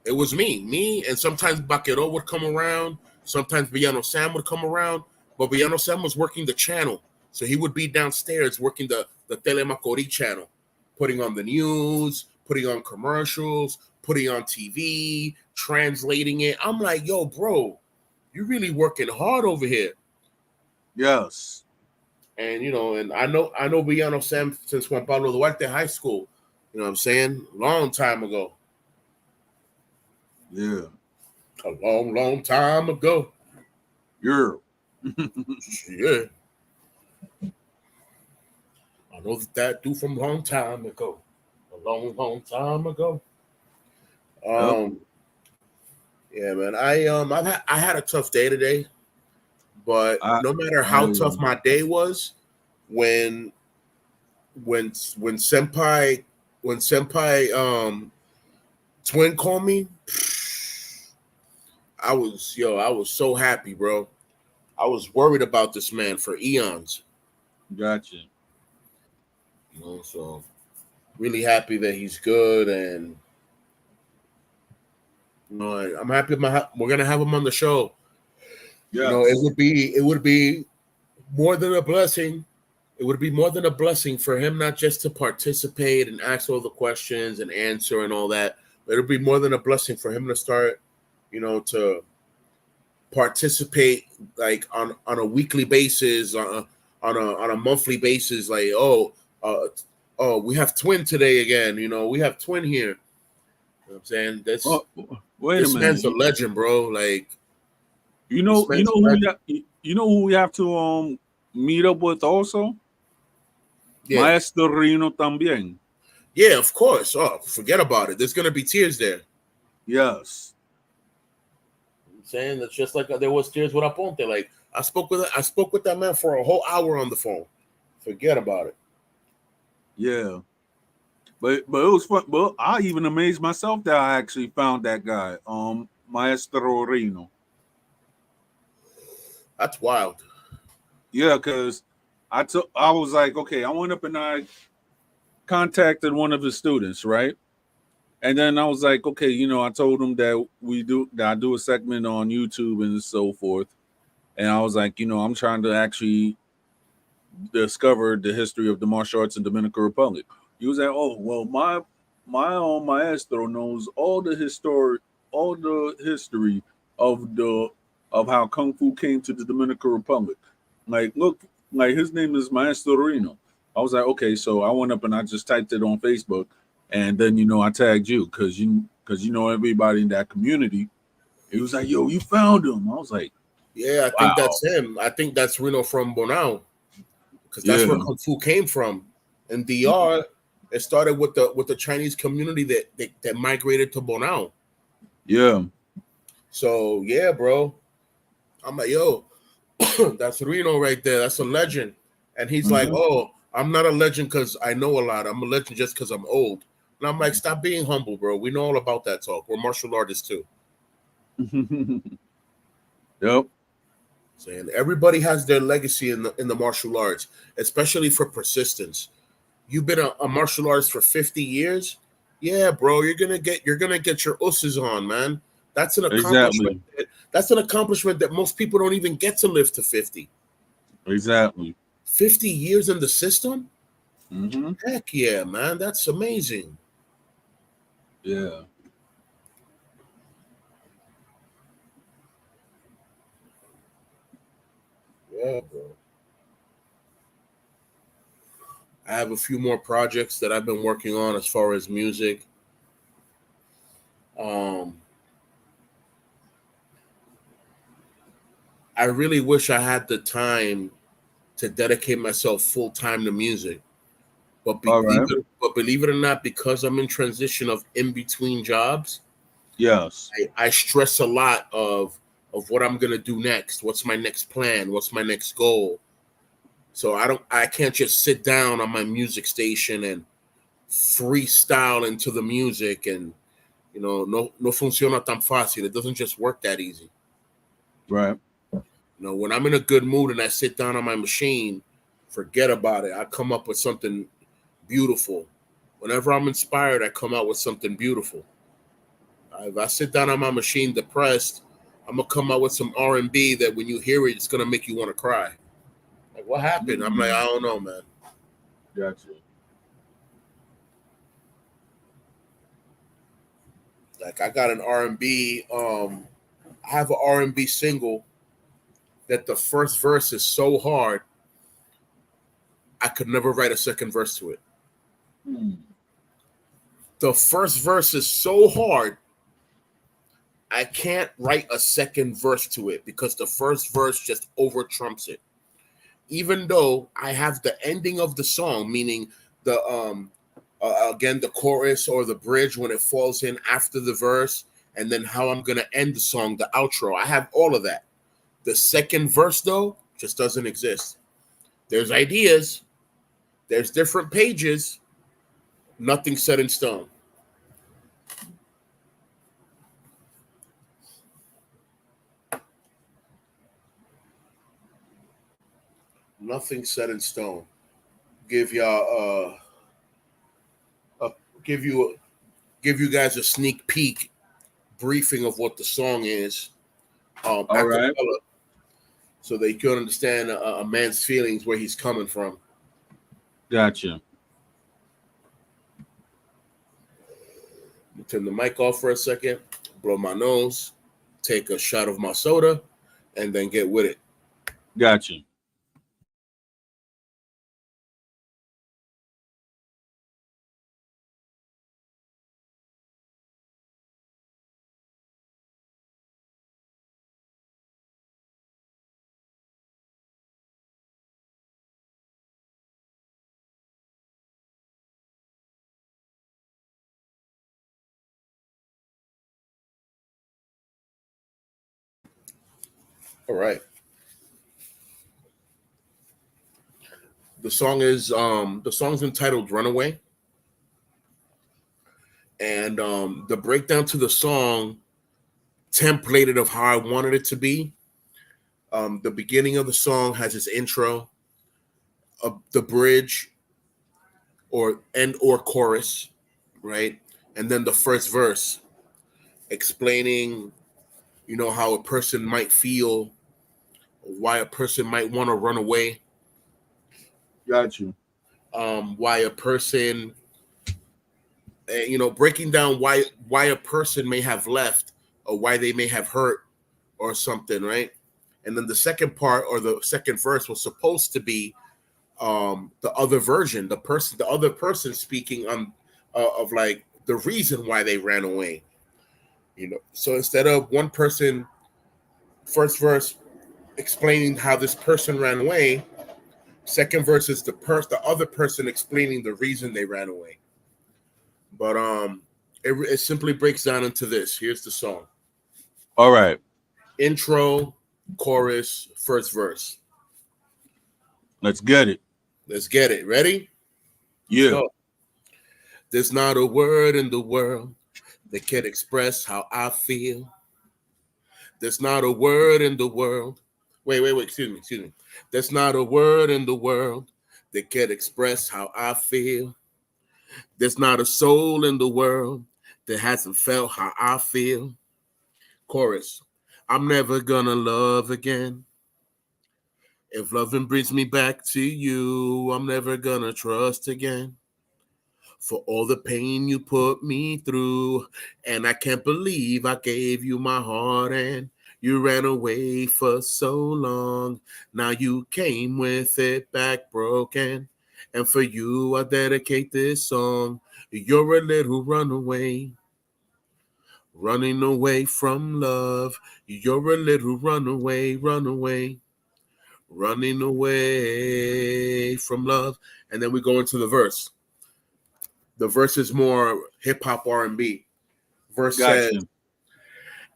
it was me, and sometimes Baquero would come around. Sometimes Villano Sam would come around, but Villano Sam was working the channel. So he would be downstairs working the Telemacori channel, putting on the news, putting on commercials, putting on TV, translating it. I'm like, yo, bro, you're really working hard over here. Yes. And, and I know Villano Sam since Juan Pablo Duarte High School. You know what I'm saying? Long time ago. Yeah. A long, long time ago. Yeah. Yeah. I know that dude from a long time ago. A long, long time ago. Yeah, man. I had a tough day today, but no matter how tough my day was, when Senpai Twin called me, I was so happy, bro. I was worried about this man for eons. Gotcha. So really happy that he's good, and I'm happy we're gonna have him on the show. Yes. It would be more than a blessing. It would be more than a blessing for him not just to participate and ask all the questions and answer and all that, but it would be more than a blessing for him to start, to participate like on a weekly basis, on a monthly basis. Like, we have Twin today again. We have Twin here. You know what I'm saying? This man's a legend, bro. Like, you know who we have to meet up with also? Yeah. Maestro Rino también. Yeah, of course. Oh, forget about it. There's gonna be tears there. Yes. saying that's just like there was tears with Aponte. Like I spoke with that man for a whole hour on the phone. Forget about it. Yeah. But it was fun. But I even amazed myself that I actually found that guy, Maestro Reno. That's wild. Yeah, because I was like, okay, I went up and I contacted one of his students, right? And then I was like, okay, I told him that I do a segment on YouTube and so forth. And I was like, I'm trying to actually discover the history of the martial arts in Dominican Republic. He was like, oh well, my own maestro knows all the history of the of how kung fu came to the Dominican Republic. Like, look, like his name is Maestro Reno. I was like, okay, so I went up and I just typed it on Facebook, and then I tagged you because you know everybody in that community. He was like, yo, you found him. I was like, Yeah, I think wow, that's him. I think that's Reno from Bonao because that's where yeah, Kung Fu came from. In DR, it started with the Chinese community that migrated to Bonao. yeah, So yeah, bro. I'm like, yo, that's Reno right there. That's a legend. And he's like, mhm. oh, I'm not a legend because I know a lot. I'm a legend just because I'm old. And I'm like, stop being humble, bro. We know all about that talk. We're martial artists too. Yep. Saying everybody has their legacy in the martial arts, especially for persistence. You've been a martial artist for 50 years. Yeah, bro, you're gonna get your usses on, man. That's an accomplishment. Exactly. That's an accomplishment that most people don't even get to live to 50. Exactly. 50 years in the system? Hmm. Heck yeah, man. That's amazing. Yeah. Yeah, bro. I have a few more projects that I've been working on as far as music. Um, I really wish I had the time to dedicate myself full time to music. All right. But believe it or not, because I'm in transition of in between jobs, Yes. I stress a lot of what I'm gonna do next. What's my next plan? What's my next goal? So I can't just sit down on my music station and freestyle into the music and no funciona tan fácil. It doesn't just work that easy. Right. When I'm in a good mood and I sit down on my machine, forget about it. I come up with something beautiful. Whenever I'm inspired, I come out with something beautiful. If I sit down on my machine depressed, I'm gonna come out with some R&B that when you hear it, it's gonna make you want to cry. Like, what happened? I'm like, Mm. I don't know, man. Gotcha. Like, I got an R&B. I have an R&B single that the first verse is so hard, I could never write a second verse to it. Mm. The first verse is so hard, I can't write a second verse to it because the first verse just over trumps it. Even though I have the ending of the song, meaning the again the chorus or the bridge when it falls in after the verse, and then how I'm gonna end the song, the outro. I have all of that. The second verse though just doesn't exist. There's ideas, there's different pages, nothing set in stone. Nothing set in stone. Give y'all uh give you give you guys a sneak peek briefing of what the song is, All a right. cappella, so they can understand a man's feelings, where he's coming from. Gotcha. Turn the mic off for a second, blow my nose, take a shot of my soda, and then get with it. Gotcha. All right. The song's entitled "Runaway," and the breakdown to the song templated of how I wanted it to be. The beginning of the song has its intro, the bridge, or chorus, right, and then the first verse explaining, how a person might feel, why a person might want to run away, Got you. why a person, breaking down why a person may have left or why they may have hurt or something, right? And then the second part or the second verse was supposed to be the other version, the other person speaking on of like the reason why they ran away. So instead of one person, first verse explaining how this person ran away, second verse is the other person explaining the reason they ran away. But it simply breaks down into this. Here's the song: All right. intro, chorus, first verse. Let's get it. Let's get it. Ready? Let's Yeah. go. There's not a word in the world that can express how I feel. There's not a word in the world. Wait. Excuse me. There's not a word in the world that can express how I feel. There's not a soul in the world that hasn't felt how I feel. Chorus. I'm never gonna love again. If loving brings me back to you, I'm never gonna trust again. For all the pain you put me through, and I can't believe I gave you my heart and you ran away for so long. Now you came with it back broken, and for you I dedicate this song. You're a little runaway, running away from love. You're a little runaway, running away from love. And then we go into the verse. The verse is more hip hop R&B. Verse says, Gotcha.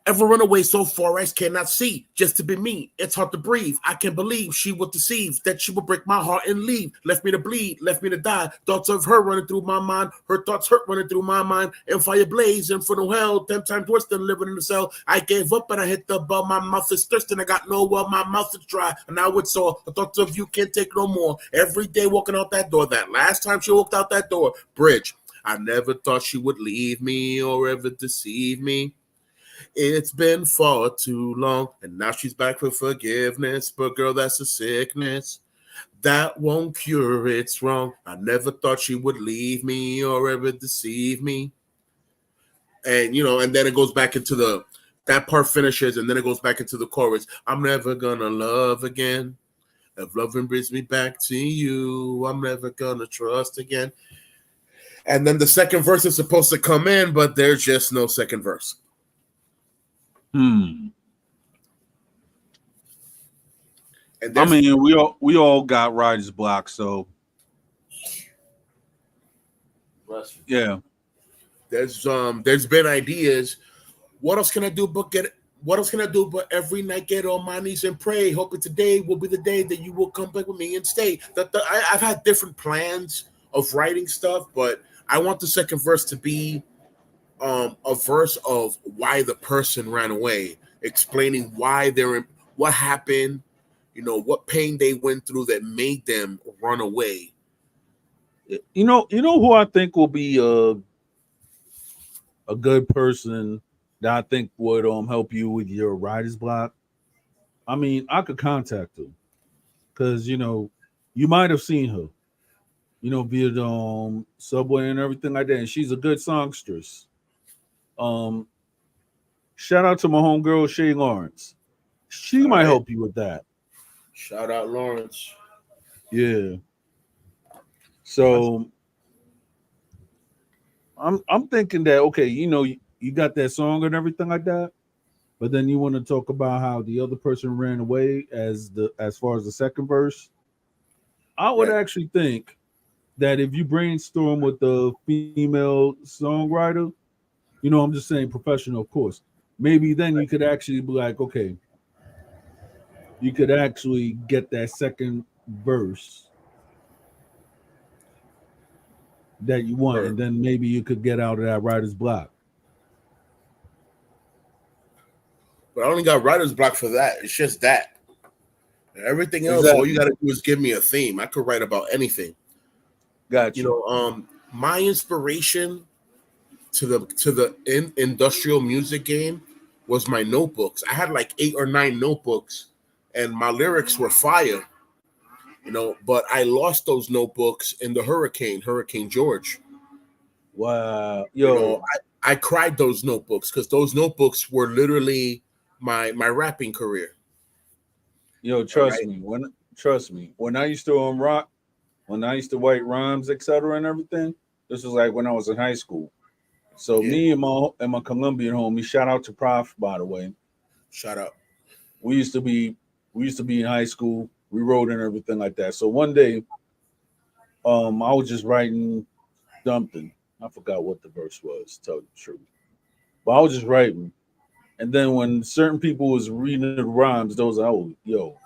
ever run away so far as cannot see, just to be me. It's hard to breathe. I can't believe she would deceive, that she would break my heart and leave. Left me to bleed, left me to die. Thoughts of her running through my mind. Her thoughts hurt running through my mind. And fire blaze and for no hell. 10 times worse than living in the cell. I gave up and I hit the bell. My mouth is thirsty. I got nowhere. My mouth is dry. And now it's sore. The thoughts of you can't take no more. Every day walking out that door. That last time she walked out that door. Bridge. I never thought she would leave me or ever deceive me. It's been far too long, and now she's back for forgiveness. But girl, that's a sickness that won't cure its wrong. I never thought she would leave me or ever deceive me. And then it goes back into that part finishes, and then it goes back into the chorus. I'm never gonna love again. If loving brings me back to you, I'm never gonna trust again. And then the second verse is supposed to come in, but there's just no second verse. Hmm. And I mean, we all got writer's block, so yeah. there's been ideas. What else can I do but get? What else can I do but every night get on my knees and pray, hoping today will be the day that you will come back with me and stay. I've had different plans of writing stuff, but I want the second verse to be a verse of why the person ran away, explaining why what happened, what pain they went through that made them run away. You know who I think will be a good person that I think would help you with your writer's block. I mean, I could contact her because you might have seen her, via the subway and everything like that, and she's a good songstress. Um, Shout out to my homegirl Shay Lawrence. She All might right. help you with that. Shout out Lawrence. Yeah. So I'm thinking that okay, you got that song and everything like that, but then you want to talk about how the other person ran away as far as the second verse. I would Right. actually think that if you brainstorm with the female songwriter, I'm just saying professional, of course. Maybe then you could actually be like, okay, you could actually get that second verse that you want, Sure. and then maybe you could get out of that writer's block. But I only got writer's block for that. It's just that. Everything else, all you Exactly. got to do is give me a theme. I could write about anything. Got You you. know, my inspiration to the industrial music game was my notebooks. I had like 8 or 9 notebooks, and my lyrics were fire. But I lost those notebooks in the Hurricane George. Wow. You know, Yo, I cried those notebooks because those notebooks were literally my rapping career. yo, All right. trust me. When I used to rock, when I used to write rhymes, etc., and everything, this was like when I was in high school. So Yeah. me and my Colombian homie, shout out to Prof, by the way. Shout out. We used to be we used to be in high school. We wrote and everything like that. So one day, I was just writing something. I forgot what the verse was. To tell you the truth, but I was just writing. And then when certain people was reading the rhymes, those oh yo,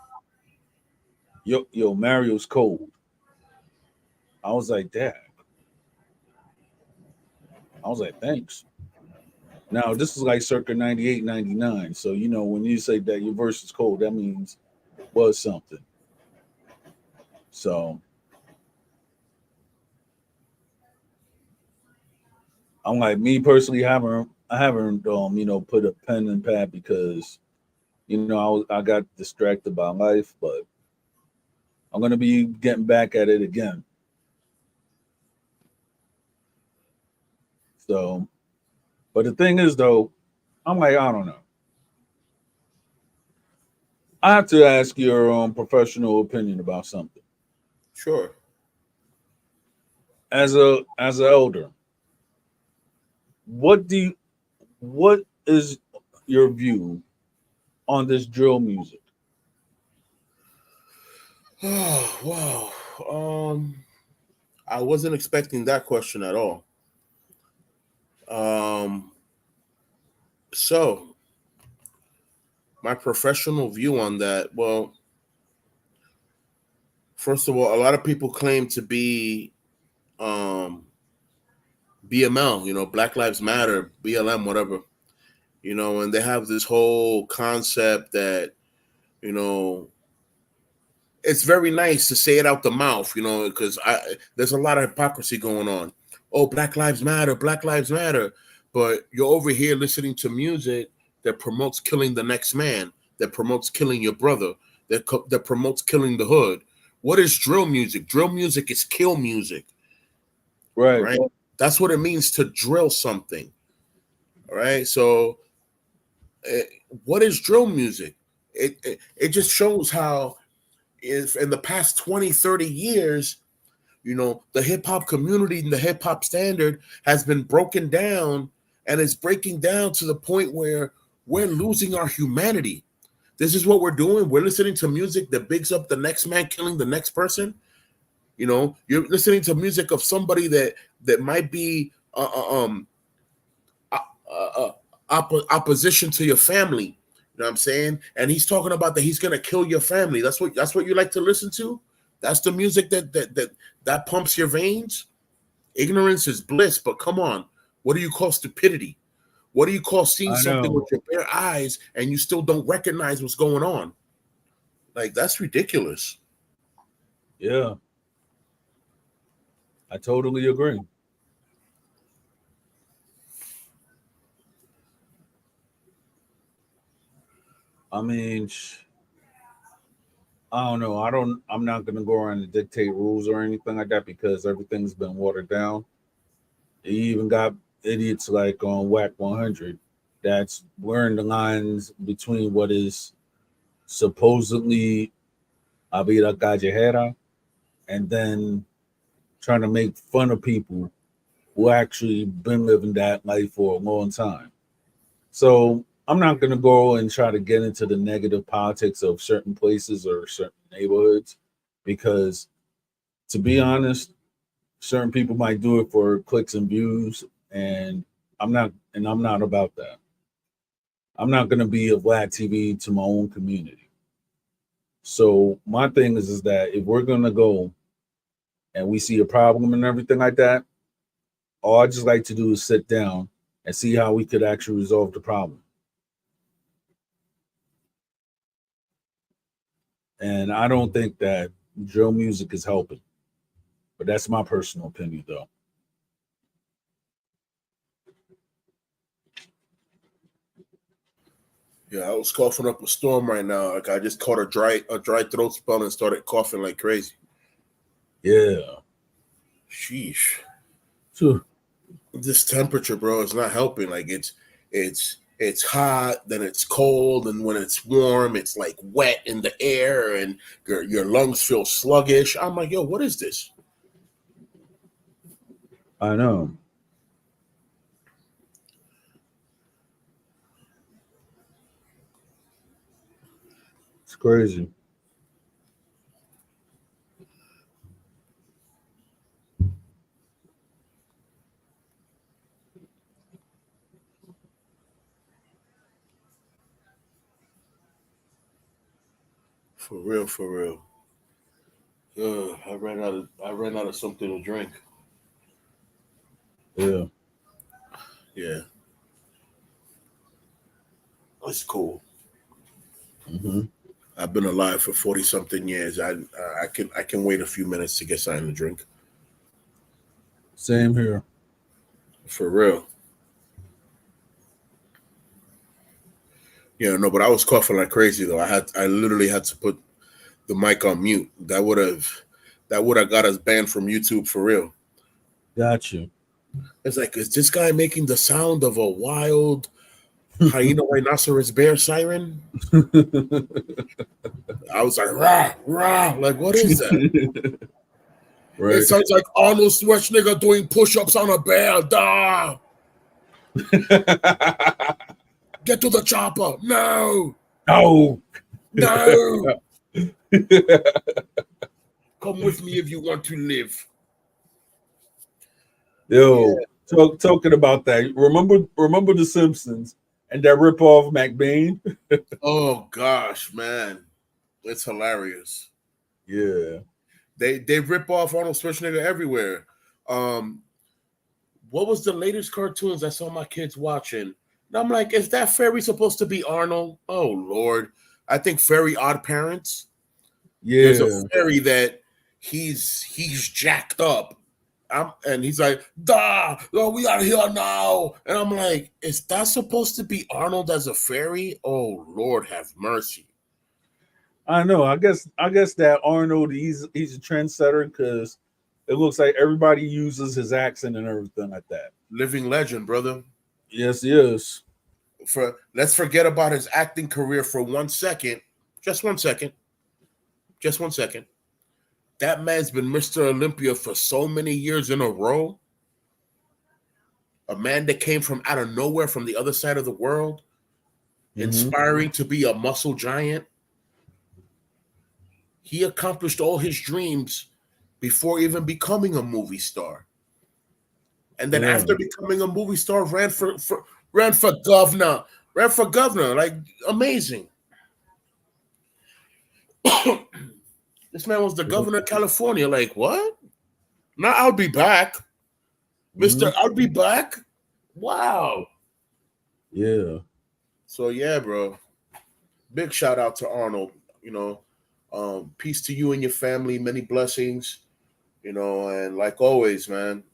Mario's cold. I was like, that. I was like, thanks. Now this is like circa 98, 99. So when you say that your verse is cold, that means was something. So I'm like, me personally, I haven't put a pen and pad because I got distracted by life, but I'm gonna be getting back at it again. So, but the thing is though, I'm like, I don't know. I have to ask your professional opinion about something. Sure. As an elder, what do you, what is your view on this drill music? Oh wow. I wasn't expecting that question at all. Um, so my professional view on that. Well, first of all, a lot of people claim to be um BML, Black Lives Matter, BLM, whatever, and they have this whole concept that, you know, it's very nice to say it out the mouth, because there's a lot of hypocrisy going on. Oh, Black Lives Matter, Black Lives Matter, but you're over here listening to music that promotes killing the next man, that promotes killing your brother, that promotes killing the hood. What is drill music? Drill music is kill music. All Right. right, that's what it means to drill something. All right, so uh, what is drill music? It just shows how if in the past 20, 30 years, the hip hop community and the hip hop standard has been broken down, and it's breaking down to the point where we're losing our humanity. This is what we're doing. We're listening to music that bigs up the next man killing the next person. You're listening to music of somebody that might be uh, uh, opposition to your family. You know what I'm saying? And he's talking about that he's gonna kill your family. That's what you like to listen to. That's the music that pumps your veins. Ignorance is bliss, but come on, what do you call stupidity? What do you call seeing I something with know. your bare eyes and you still don't recognize what's going on? Like that's ridiculous. Yeah, I totally agree. I mean, I don't know. I'm not gonna go around and dictate rules or anything like that because everything's been watered down. You even got idiots like on Whack 100 that's blurring the lines between what is supposedly Avida Callejera and then trying to make fun of people who actually been living that life for a long time. So I'm not going to go and try to get into the negative politics of certain places or certain neighborhoods because, to be honest, certain people might do it for clicks and views, and I'm not about that. I'm not going to be a black TV to my own community. So my thing is that if we're gonna go and we see a problem and everything like that, all I just like to do is sit down and see how we could actually resolve the problem. And I don't think that drill music is helping, but that's my personal opinion, though. Yeah, I was coughing up a storm right now. Like I just caught a dry throat spell and started coughing like crazy. Yeah. Sheesh. Phew. This temperature, bro, is not helping. Like it's hot, then it's cold, and when it's warm, it's like wet in the air, and your lungs feel sluggish. I'm like, yo, what is this? I know. It's crazy. For real, for real. I ran out of something to drink. Yeah. Yeah, that's cool. Hmm. I've been alive for 40 something years. I can wait a few minutes to get something to drink. Same here. For real. Yeah, no, but I was coughing like crazy though. I literally had to put the mic on mute. That would have got us banned from YouTube for real. Got you. It's like, is this guy making the sound of a wild hyena rhinoceros bear siren? I was like, rah, rah. Like, what is that? It Right. sounds like Arnold Schwarzenegger doing push-ups on a bear. Da! Get to the chopper. No. No. No. Come with me if you want to live. Yeah. Yo, talking about that. Remember the Simpsons and that rip off McBain? Oh gosh, man. It's hilarious. Yeah. They rip off Arnold Schwarzenegger everywhere. Um, what was the latest cartoons I saw my kids watching? And I'm like, is that fairy supposed to be Arnold? Oh Lord. I think Fairy Odd Parents. There's a Yeah. fairy that he's jacked up. And he's like, "Da, oh, we are here now." And I'm like, is that supposed to be Arnold as a fairy? Oh Lord, have mercy. I know. I guess that Arnold he's a trendsetter because it looks like everybody uses his accent and everything like that. Living legend, brother. Yes, he is. Let's forget about his acting career for 1 second. Just 1 second. Just 1 second. That man's been Mr. Olympia for so many years in a row. A man that came from out of nowhere from the other side of the world, Hmm. inspiring to be a muscle giant. He accomplished all his dreams before even becoming a movie star. And then Yeah. after becoming a movie star, ran for governor. Ran for governor. Like amazing. This man was the governor of California. Like, what? Now I'll be back. Hmm. Mr. I'll be back. Wow. Yeah. So yeah, bro. Big shout out to Arnold. You know, peace to you and your family, many blessings. And like always, man,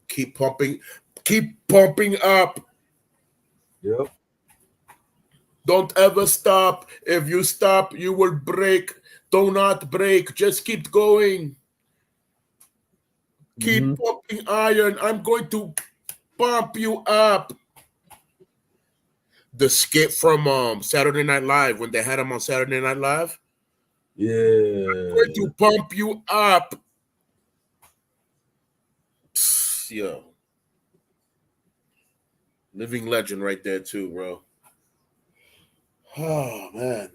keep pumping, keep pumping up. Yep. Don't ever stop. If you stop, you will break. Do not break. Just keep going. Hmm. Keep pumping iron. I'm going to pump you up. The skit from Saturday Night Live when they had him on Saturday Night Live. Going Yeah. to pump you up. Psst, yo, living legend right there too, bro. Oh man,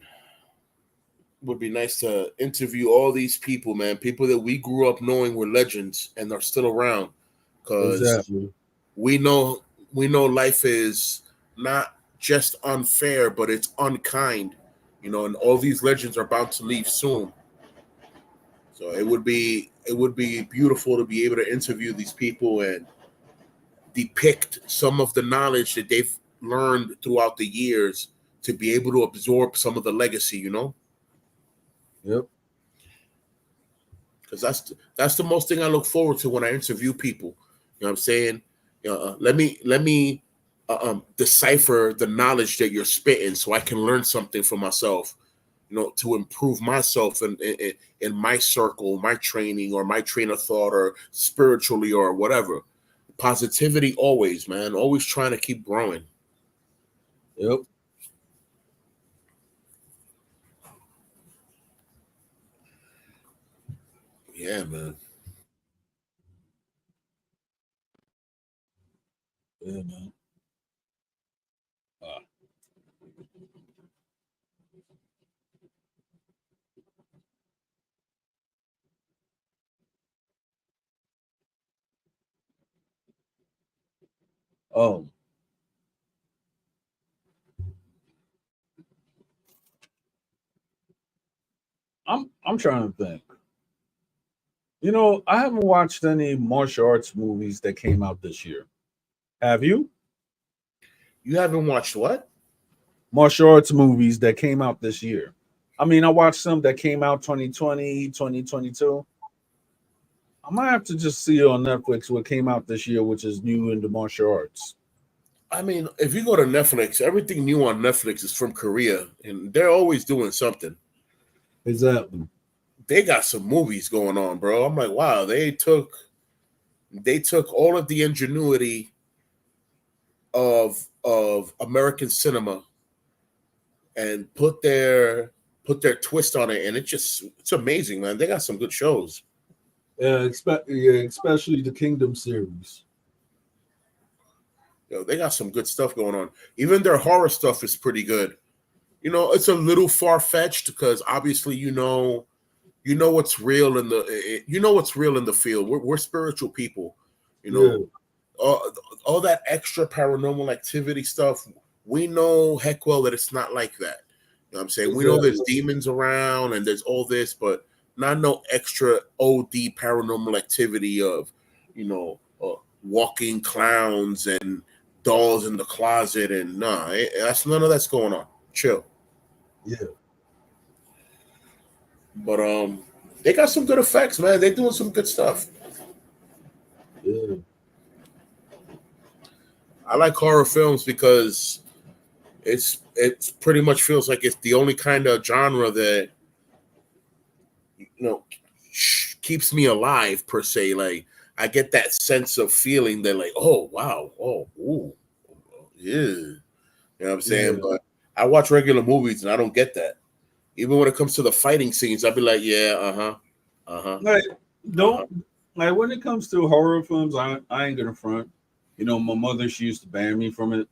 would be nice to interview all these people, man. People that we grew up knowing were legends and are still around, because Exactly. we know we know life is not just unfair, but it's unkind. And all these legends are bound to leave soon. So it would be beautiful to be able to interview these people and depict some of the knowledge that they've learned throughout the years to be able to absorb some of the legacy. Yep. Because that's the most thing I look forward to when I interview people. You know what I'm saying? Let me decipher the knowledge that you're spitting, so I can learn something for myself. To improve myself in my circle, my training, or my train of thought, or spiritually, or whatever. Positivity always, man. Always trying to keep growing. Yep. Yeah, man. Yeah, man. Uh, oh, I'm trying to think. I haven't watched any martial arts movies that came out this year. Have you? You haven't watched what? Martial arts movies that came out this year. I mean, I watched some that came out 2020, 2022. I might have to just see on Netflix what came out this year, which is new in the martial arts. I mean, if you go to Netflix, everything new on Netflix is from Korea, and they're always doing something. Exactly. They got some movies going on, bro. I'm like, wow, they took all of the ingenuity of American cinema and put their twist on it, and it's amazing, man. They got some good shows. Yeah, especially the Kingdom series. They got some good stuff going on. Even their horror stuff is pretty good. It's a little far fetched because obviously what's real what's real in the field. We're spiritual people. You Yeah, know, all that extra paranormal activity stuff. We know heck well that it's not like that. You know what I'm saying? We know there's exactly. demons around and there's all this, but not no extra OD paranormal activity of, walking clowns and dolls in the closet, and nah, that's none of that's going on. Chill. Yeah, But they got some good effects, man. They're doing some good stuff. yeah, I like horror films because it's pretty much feels like it's the only kind of genre that you know keeps me alive per se. Like I get that sense of feeling that like, oh wow, oh ooh, yeah. What I'm saying? yeah. But I watch regular movies and I don't get that. Even when it comes to the fighting scenes, I'd be like, yeah, uh-huh, uh-huh, Like, uh-huh. don't like when it comes to horror films. I ain't gonna front. My mother, she used to ban me from it.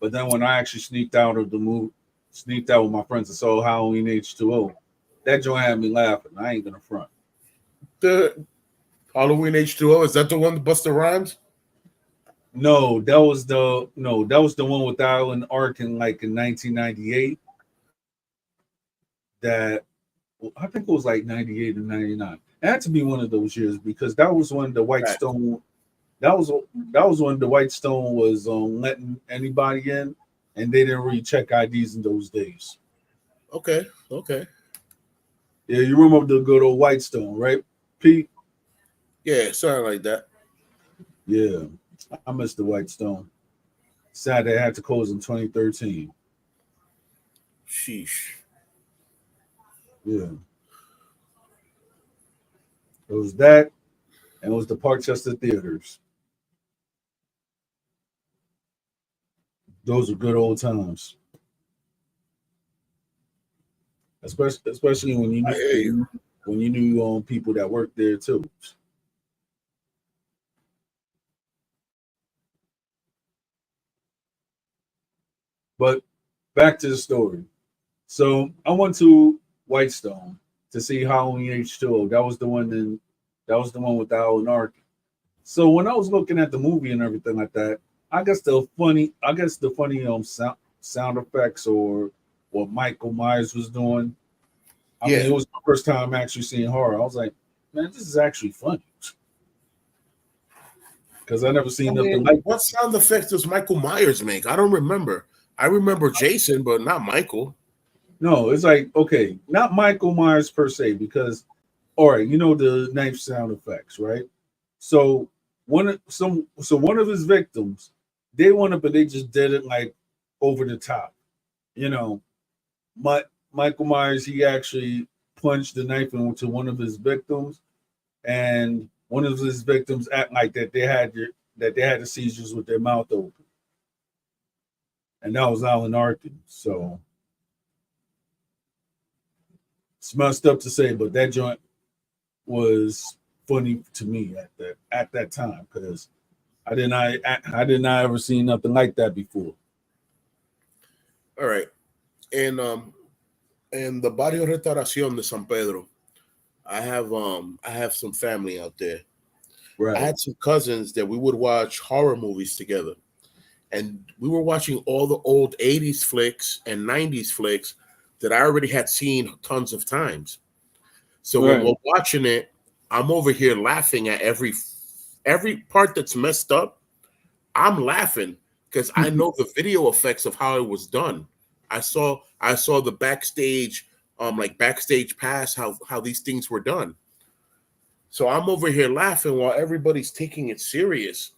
But then when I actually sneaked out of the movie, sneaked out with my friends and saw Halloween H2O, that joint had me laughing. I ain't gonna front. The Halloween H2O, is that the one, Buster Rhymes? No, that was the one with Alan Arkin like in 1998. That I think it was like 98 or 99. It had to be one of those years because that was when the White Right. Stone that was when the White Stone was letting anybody in, and they didn't really check IDs in those days. Okay, okay. Yeah, you remember the good old White Stone, right, Pete? Yeah, something like that. Yeah, I missed the White Stone. Sad they had to close in 2013. Sheesh. Yeah, it was that, and it was the Parkchester theaters. Those were good old times, especially when you I knew hear you. when you knew people that worked there too. But back to the story. So I went to Whitestone to see Halloween H2O. That was the one with Alan Arkin. So when I was looking at the movie and everything like that, I guess the funny sound effects what Michael Myers was doing. I mean, Yeah. it was the first time actually seeing horror. I was like, man, this is actually funny because I never I seen nothing mean, like what sound effects does Michael Myers make? I don't remember. I remember Jason, but not Michael. no, it's like okay, not Michael Myers per se, because all right, you know the knife sound effects, right? So one of his victims, they went up and they just did it like over the top. You know, Michael Myers, he actually plunged the knife into one of his victims, and one of his victims act like that they had the seizures with their mouth open, and that was Alan Arkin. So it's messed up to say, but that joint was funny to me at that time because I did not ever see nothing like that before. All right. And in the Barrio Restauración de San Pedro, I have some family out there. I Right, had some cousins that we would watch horror movies together. And we were watching all the old 80s flicks and 90s flicks that I already had seen tons of times. So when right. we're watching it, I'm over here laughing at every part that's messed up. I'm laughing because I know the video effects of how it was done. I saw the backstage like backstage pass how these things were done. So I'm over here laughing while everybody's taking it serious.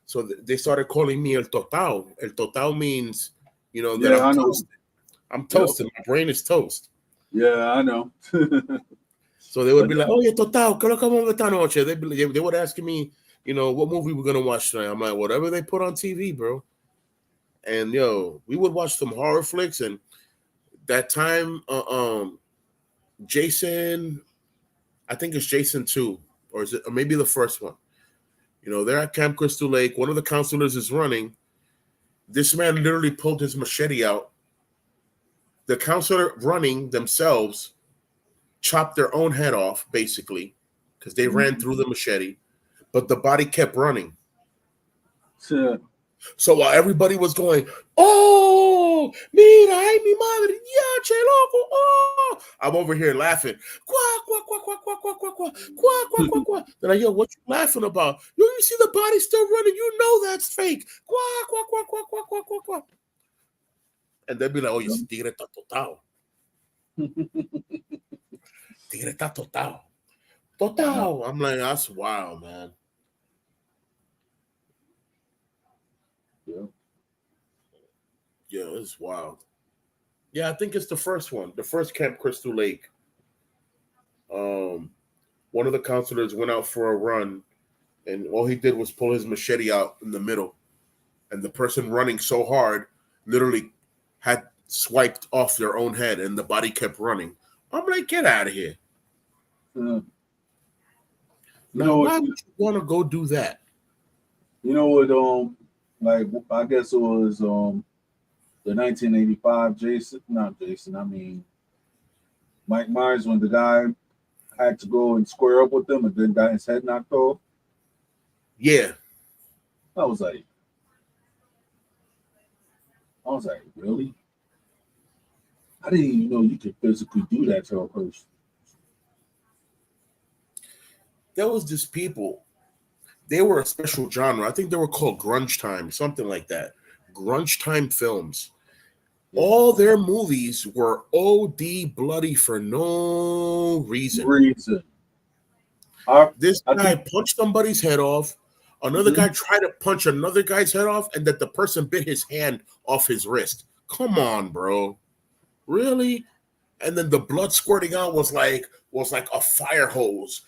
So they started calling me el total. El total means, that Yeah, I'm I know. toasted. I'm Yep. toasted. My brain is toast. Yeah, I know. So they would But be like, "Oh, yeah, total. ¿Qué lo que vamos a ver esta noche?" They would ask me, what movie we're gonna watch tonight. I'm like, whatever they put on TV, bro. And we would watch some horror flicks. And that time, Jason, I think it's Jason 2, or is it, or maybe the first one. They're at Camp Crystal Lake. One of the counselors is running. This man literally pulled his machete out. The counselor running themselves chopped their own head off, basically, because they ran through the machete, but the body kept running. So, So while everybody was going, "Oh, mira, ay, mi madre, ya, che loco, oh," I'm over here laughing. Quack, quack, quack, quack, quack, quack, quack, quack, quack, quack, quack, quack. Then I what you laughing about? You see the body still running. You know that's fake. Quack, quack, quack, quack, quack, quack, quack, quack. And they'd be like, "Oh, ese tigre está total. Tigre está total. Total." I'm like, that's wild, man. yeah. Yeah, it's wild. Yeah, I think it's the first one, the first Camp Crystal Lake. Um, One of the counselors went out for a run, and all he did was pull his machete out in the middle, and the person running so hard literally had swiped off their own head, and the body kept running. I'm like, get out of here! You Now, know what? why would you want to go do that? You know what? Like I guess it was the 1985 Jason, not Jason. I mean Mike Myers when the guy had to go and square up with them and then got his head knocked off. Yeah, I was like, really? I didn't even know you could physically do that to a person. there was just people. They were a special genre. I think they were called grunge time, something like that. Grunge time films. Yeah. All their movies were OD bloody for no reason. Reason. I This I guy think punched somebody's head off. Another mhm. guy tried to punch another guy's head off, and that the person bit his hand off his wrist. Come on, bro. Really? And then the blood squirting out was like a fire hose.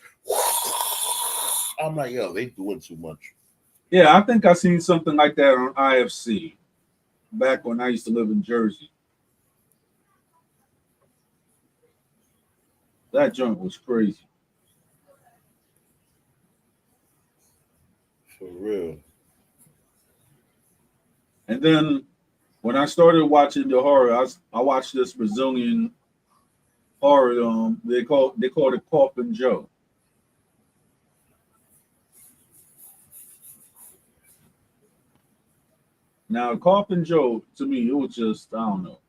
I'm like, yo, they doing too much. Yeah, I think I seen something like that on IFC back when I used to live in Jersey. That junk was crazy. For real. And then when I started watching the horror, I watched this Brazilian horror. They called it Coffin Joe. Now Coffin Joe to me it was just I don't know.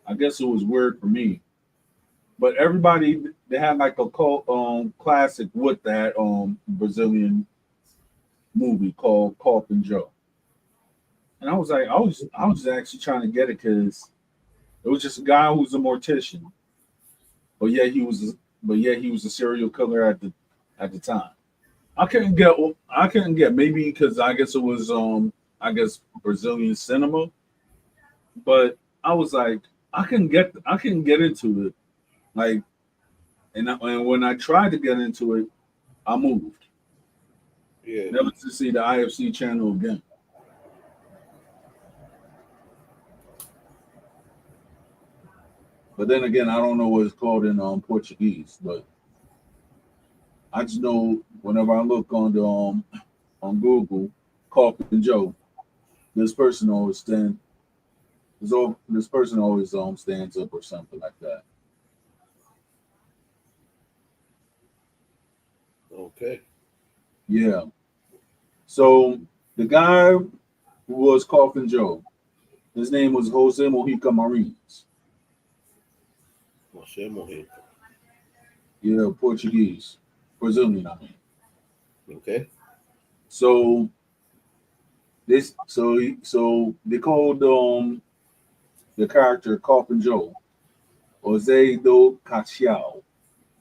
I guess it was weird for me. But everybody they had like a cult classic with that Brazilian movie called Coffin Joe. And I was like, I was actually trying to get it because it was just a guy who was a mortician, but yet he was a serial killer at the time. I couldn't get maybe because I guess it was I guess Brazilian cinema, but I was like I couldn't get into it like and when I tried to get into it, I moved Yeah. never to see the IFC channel again. But then again, I don't know what it's called in Portuguese, but I just know whenever I look on Google, Coffin Joe, this person always stand this person always stands up or something like that. Okay. Yeah. So the guy who was Coffin Joe, his name was Jose Mojica Marines. Você morrer. Yeah, Portuguese, Brazilian, I mean. Okay. So so they called the character Coffin Joe Jose do Caixão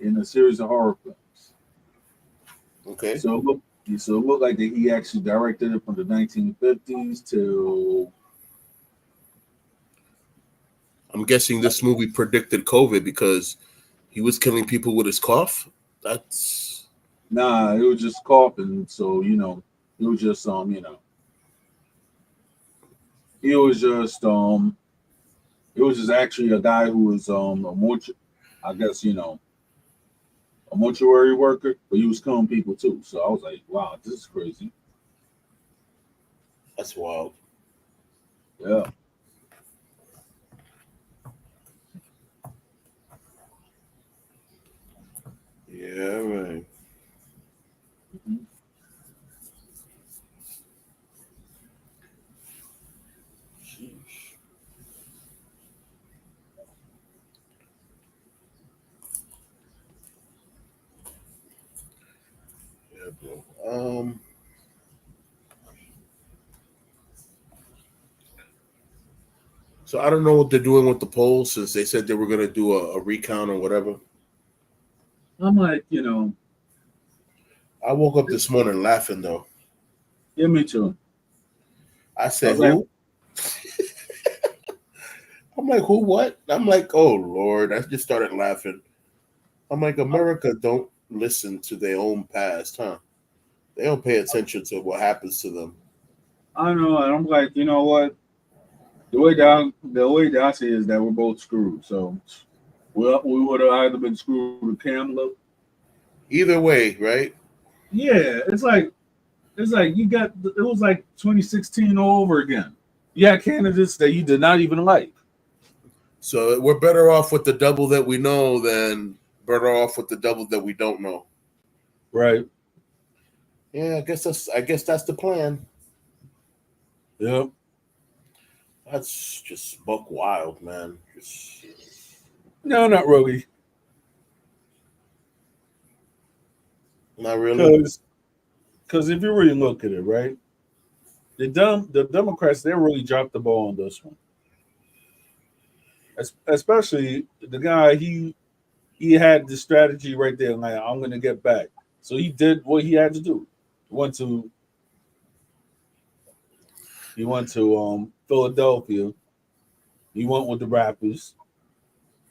in a series of horror films. Okay. So it looked like that he actually directed it from the 1950s to I'm guessing this movie predicted COVID because he was killing people with his cough. That's nah, it was just coughing. So it was just he was just it was just actually a guy who was I guess a mortuary worker, but he was killing people too. So I was like, wow, this is crazy. that's wild. Yeah. Yeah, right. Mhm. Sheesh. Yeah, bro. So I don't know what they're doing with the polls since they said they were gonna do a recount or whatever. I'm like, I woke up this morning laughing though. yeah, me too. I I said, was like, "Who?" I'm like, "Who? What?" I'm like, "Oh Lord!" I just started laughing. I'm like, America don't listen to their own past, huh? They don't pay attention to what happens to them. I don't know, and I'm like, you know what? The way that I see it is that we're both screwed. So, we would have either been screwed with Kamala. Either way, right? Yeah, it's like you got it was like 2016 all over again. You had candidates that you did not even like. So we're better off with the double that we know than better off with the double that we don't know. Right. Yeah, I guess that's the plan. Yep. That's just buck wild, man. Just No, not really. not really. Because if you really look at it, right, the Democrats they really dropped the ball on this one. Especially the guy he had the strategy right there. Like I'm going to get back. So he did what he had to do. He went to Philadelphia. He went with the rappers.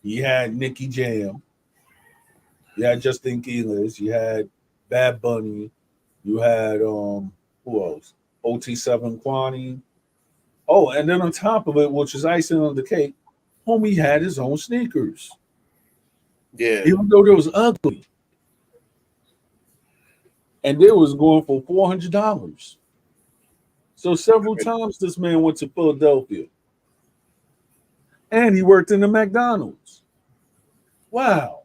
He had Nicky Jam. You had Justin Quiles. You had Bad Bunny. You had who else? OT7 Kwani. Oh, and then on top of it, which is icing on the cake, homie had his own sneakers. Yeah. Even though they was ugly. And they was going for $400. So several times this man went to Philadelphia. And he worked in the McDonald's. Wow.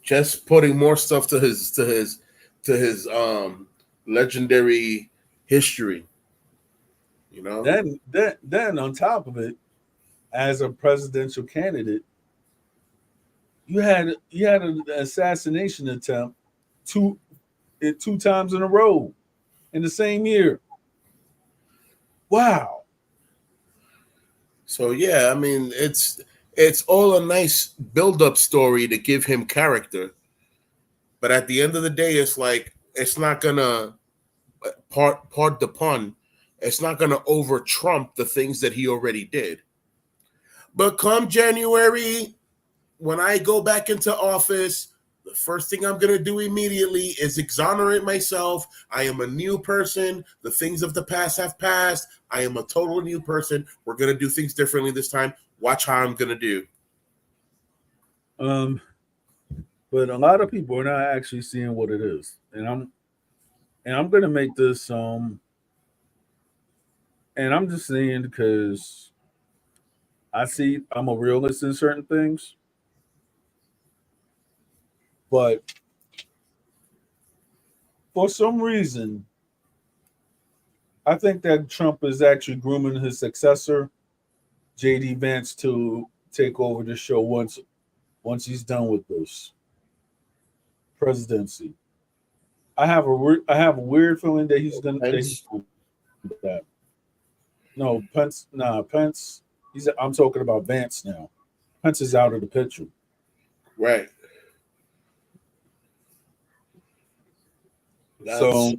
Just putting more stuff to his legendary history. You know? Then on top of it, as a presidential candidate, you had an assassination attempt two 2 times in a row in the same year. Wow. So yeah, I mean, it's all a nice build-up story to give him character, but at the end of the day, it's like it's not gonna part the pun. It's not gonna over trump the things that he already did. But come January, when I go back into office, the first thing I'm going to do immediately is exonerate myself. I am a new person. The things of the past have passed. I am a total new person. We're going to do things differently this time. Watch how I'm going to do. Um, but a lot of people are not actually seeing what it is, and I'm gonna make this and I'm just saying because I'm a realist in certain things, but for some reason, I think that Trump is actually grooming his successor, JD Vance, to take over the show once he's done with this presidency. I have a weird feeling that he's Hence, going to do that. No, Pence. Nah, Pence. I'm talking about Vance now. Pence is out of the picture. right. That's So,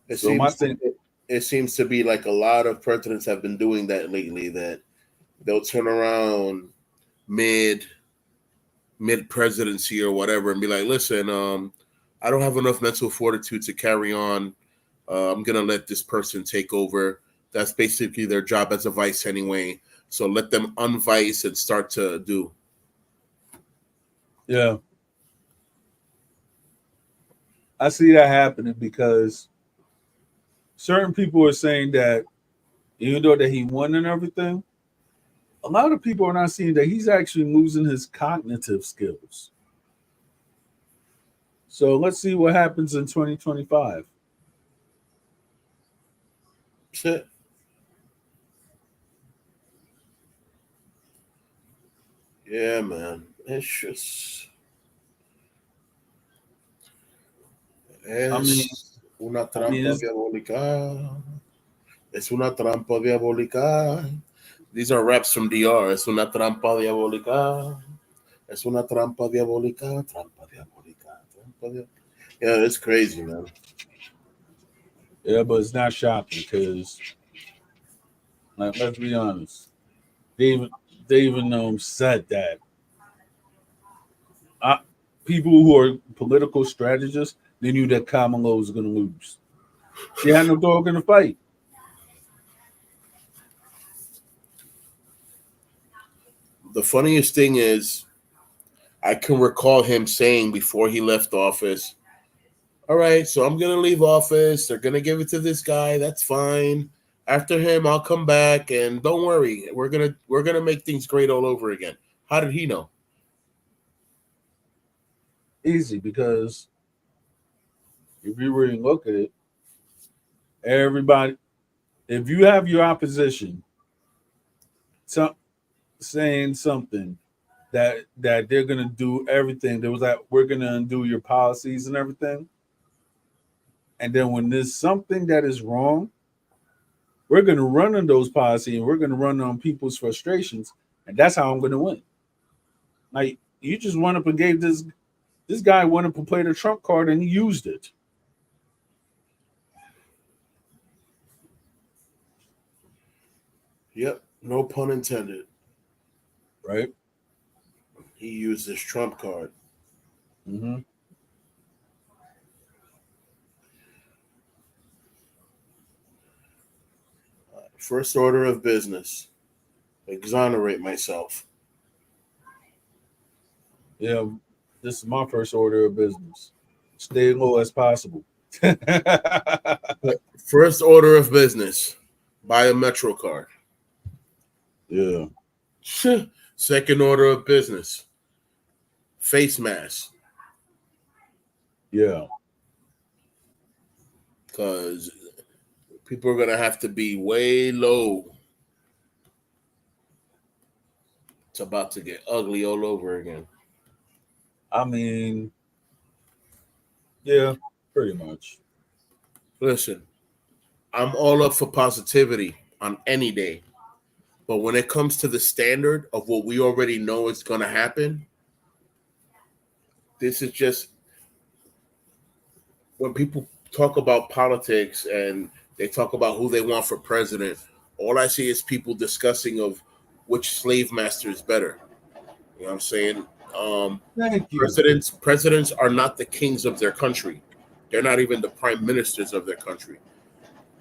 it so my seems thing. it seems to be like a lot of presidents have been doing that lately, that they'll turn around mid mid presidency or whatever and be like, listen, I don't have enough mental fortitude to carry on. I'm gonna let this person take over. That's basically their job as a vice anyway. So let them unvice and start to do. Yeah, I see that happening because certain people are saying that even though that he won and everything, a lot of people are not seeing that he's actually losing his cognitive skills. So let's see what happens in 2025. Shit. Yeah, man. I mean, Es una I mean, trampa diabólica. Es una trampa diabólica. These are raps from DR. Es una trampa diabólica. Es una trampa diabólica. Trampa diabólica. Trampa diabólica. Yeah, it's crazy, man. yeah, but it's not shocking because, like, let's be honest, they even they even said that uh, people who are political strategists, they knew that Kamala was going to lose. She had no dog in the fight. The funniest thing is, I can recall him saying before he left office, all right, so I'm going to leave office. They're going to give it to this guy. That's fine. After him, I'll come back and don't worry. We're going to make things great all over again. How did he know? Easy because if you really look at it, everybody, if you have your opposition so, saying something that they're gonna do everything, there was like we're gonna undo your policies and everything, and then when there's something that is wrong, we're gonna run on those policies and we're gonna run on people's frustrations, and that's how I'm gonna win. Like you just went up and gave this guy went up and played a trump card and he used it, Yep, no pun intended. right? He used his trump card. Mm-hmm. First order of business: exonerate myself. Yeah, this is my first order of business. Stay low as possible. Yeah, First order of business: buy a Metro card. Second order of business: face mask. yeah. Because people are gonna have to be way low. It's about to get ugly all over again. I mean, yeah, pretty much. Listen, I'm all up for positivity on any day. But when it comes to the standard of what we already know is going to happen, this is just when people talk about politics and they talk about who they want for president, all I see is people discussing of which slave master is better. You know what I'm saying? Thank you. Presidents are not the kings of their country. They're not even the prime ministers of their country.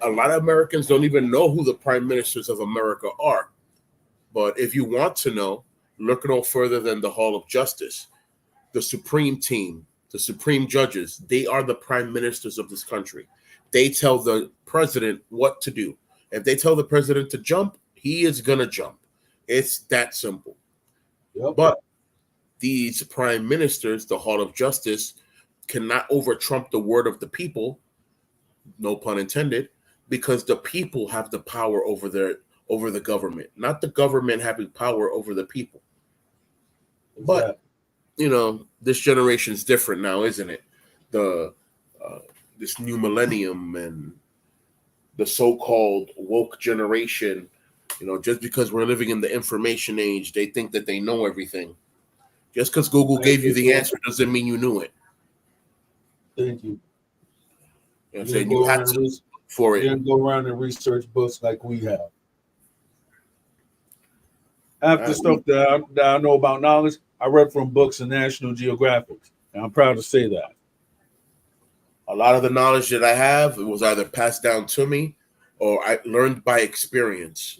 A lot of Americans don't even know who the prime ministers of America are. But if you want to know, look no further than the Hall of Justice. The Supreme Team, the Supreme Judges, they are the prime ministers of this country. They tell the president what to do. If they tell the president to jump, he is going to jump. It's that simple. Yep. But these prime ministers, the Hall of Justice, cannot over trump the word of the people, no pun intended, because the people have the power over the government, not the government having power over the people. But this generation is different now, isn't it? This new millennium and the so-called woke generation, just because we're living in the information age, they think that they know everything. Just because Google gave you the answer doesn't mean you knew it. Thank you. You know what I'm saying? You had to look for it. You didn't go around and research books like we have. After stuff that I know about knowledge, I read from books and National Geographic, and I'm proud to say that. A lot of the knowledge that I have, it was either passed down to me or I learned by experience.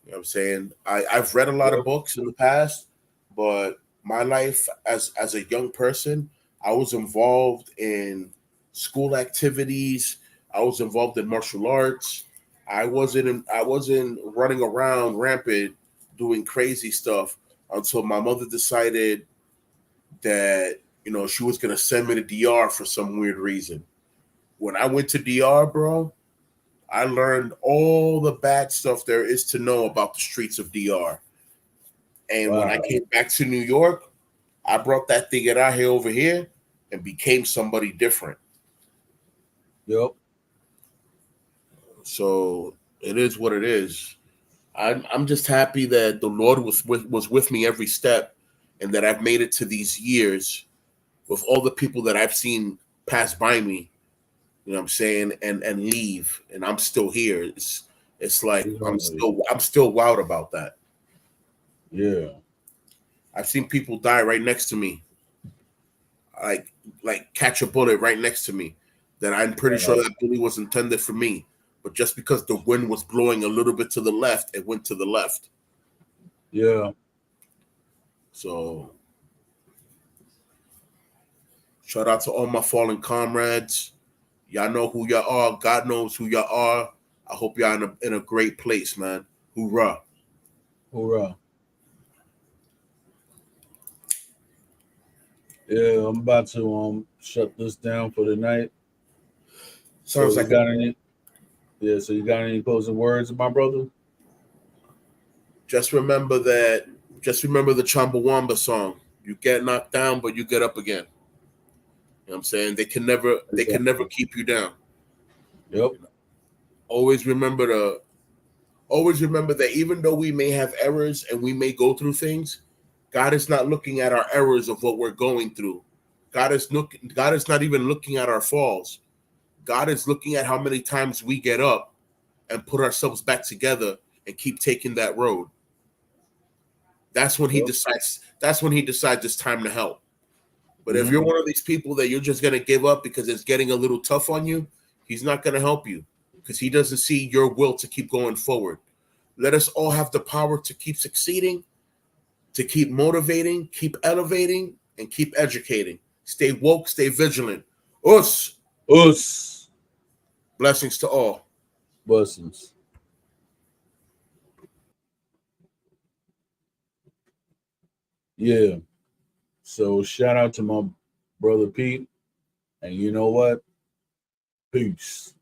You know what I'm saying? I've read a lot of books in the past, but my life as a young person, I was involved in school activities. I was involved in martial arts. I wasn't running around rampant doing crazy stuff until my mother decided that she was gonna send me to DR for some weird reason. When I went to DR, bro, I learned all the bad stuff there is to know about the streets of DR. And when I came back to New York, I brought that thing out here over here and became somebody different. Yep. So it is what it is. I'm just happy that the Lord was with me every step, and that I've made it to these years with all the people that I've seen pass by me. You know what I'm saying, and leave, and I'm still here. It's like I'm still wowed about that. Yeah. I've seen people die right next to me, like catch a bullet right next to me. That I'm pretty sure that bullet was intended for me, but just because the wind was blowing a little bit to the left, it went to the left. Yeah. So shout out to all my fallen comrades. Y'all know who y'all are. God knows who y'all are. I hope y'all in a great place, man. Hoorah. Hoorah. Yeah, I'm about to shut this down for the night. Sounds like got any? Yeah, so you got any closing words, my brother? Just remember the Chumbawamba song. You get knocked down, but you get up again. You know what I'm saying? They can never keep you down. Yep. Always remember that even though we may have errors and we may go through things, God is not looking at our errors of what we're going through. God is not even looking at our falls. God is looking at how many times we get up and put ourselves back together and keep taking that road. That's when he decides. That's when he decides it's time to help. But if you're one of these people that you're just gonna give up because it's getting a little tough on you, he's not gonna help you because he doesn't see your will to keep going forward. Let us all have the power to keep succeeding, to keep motivating, keep elevating, and keep educating. Stay woke, stay vigilant. Us. Blessings to all. Blessings. Yeah. So shout out to my brother Pete. And you know what? Peace.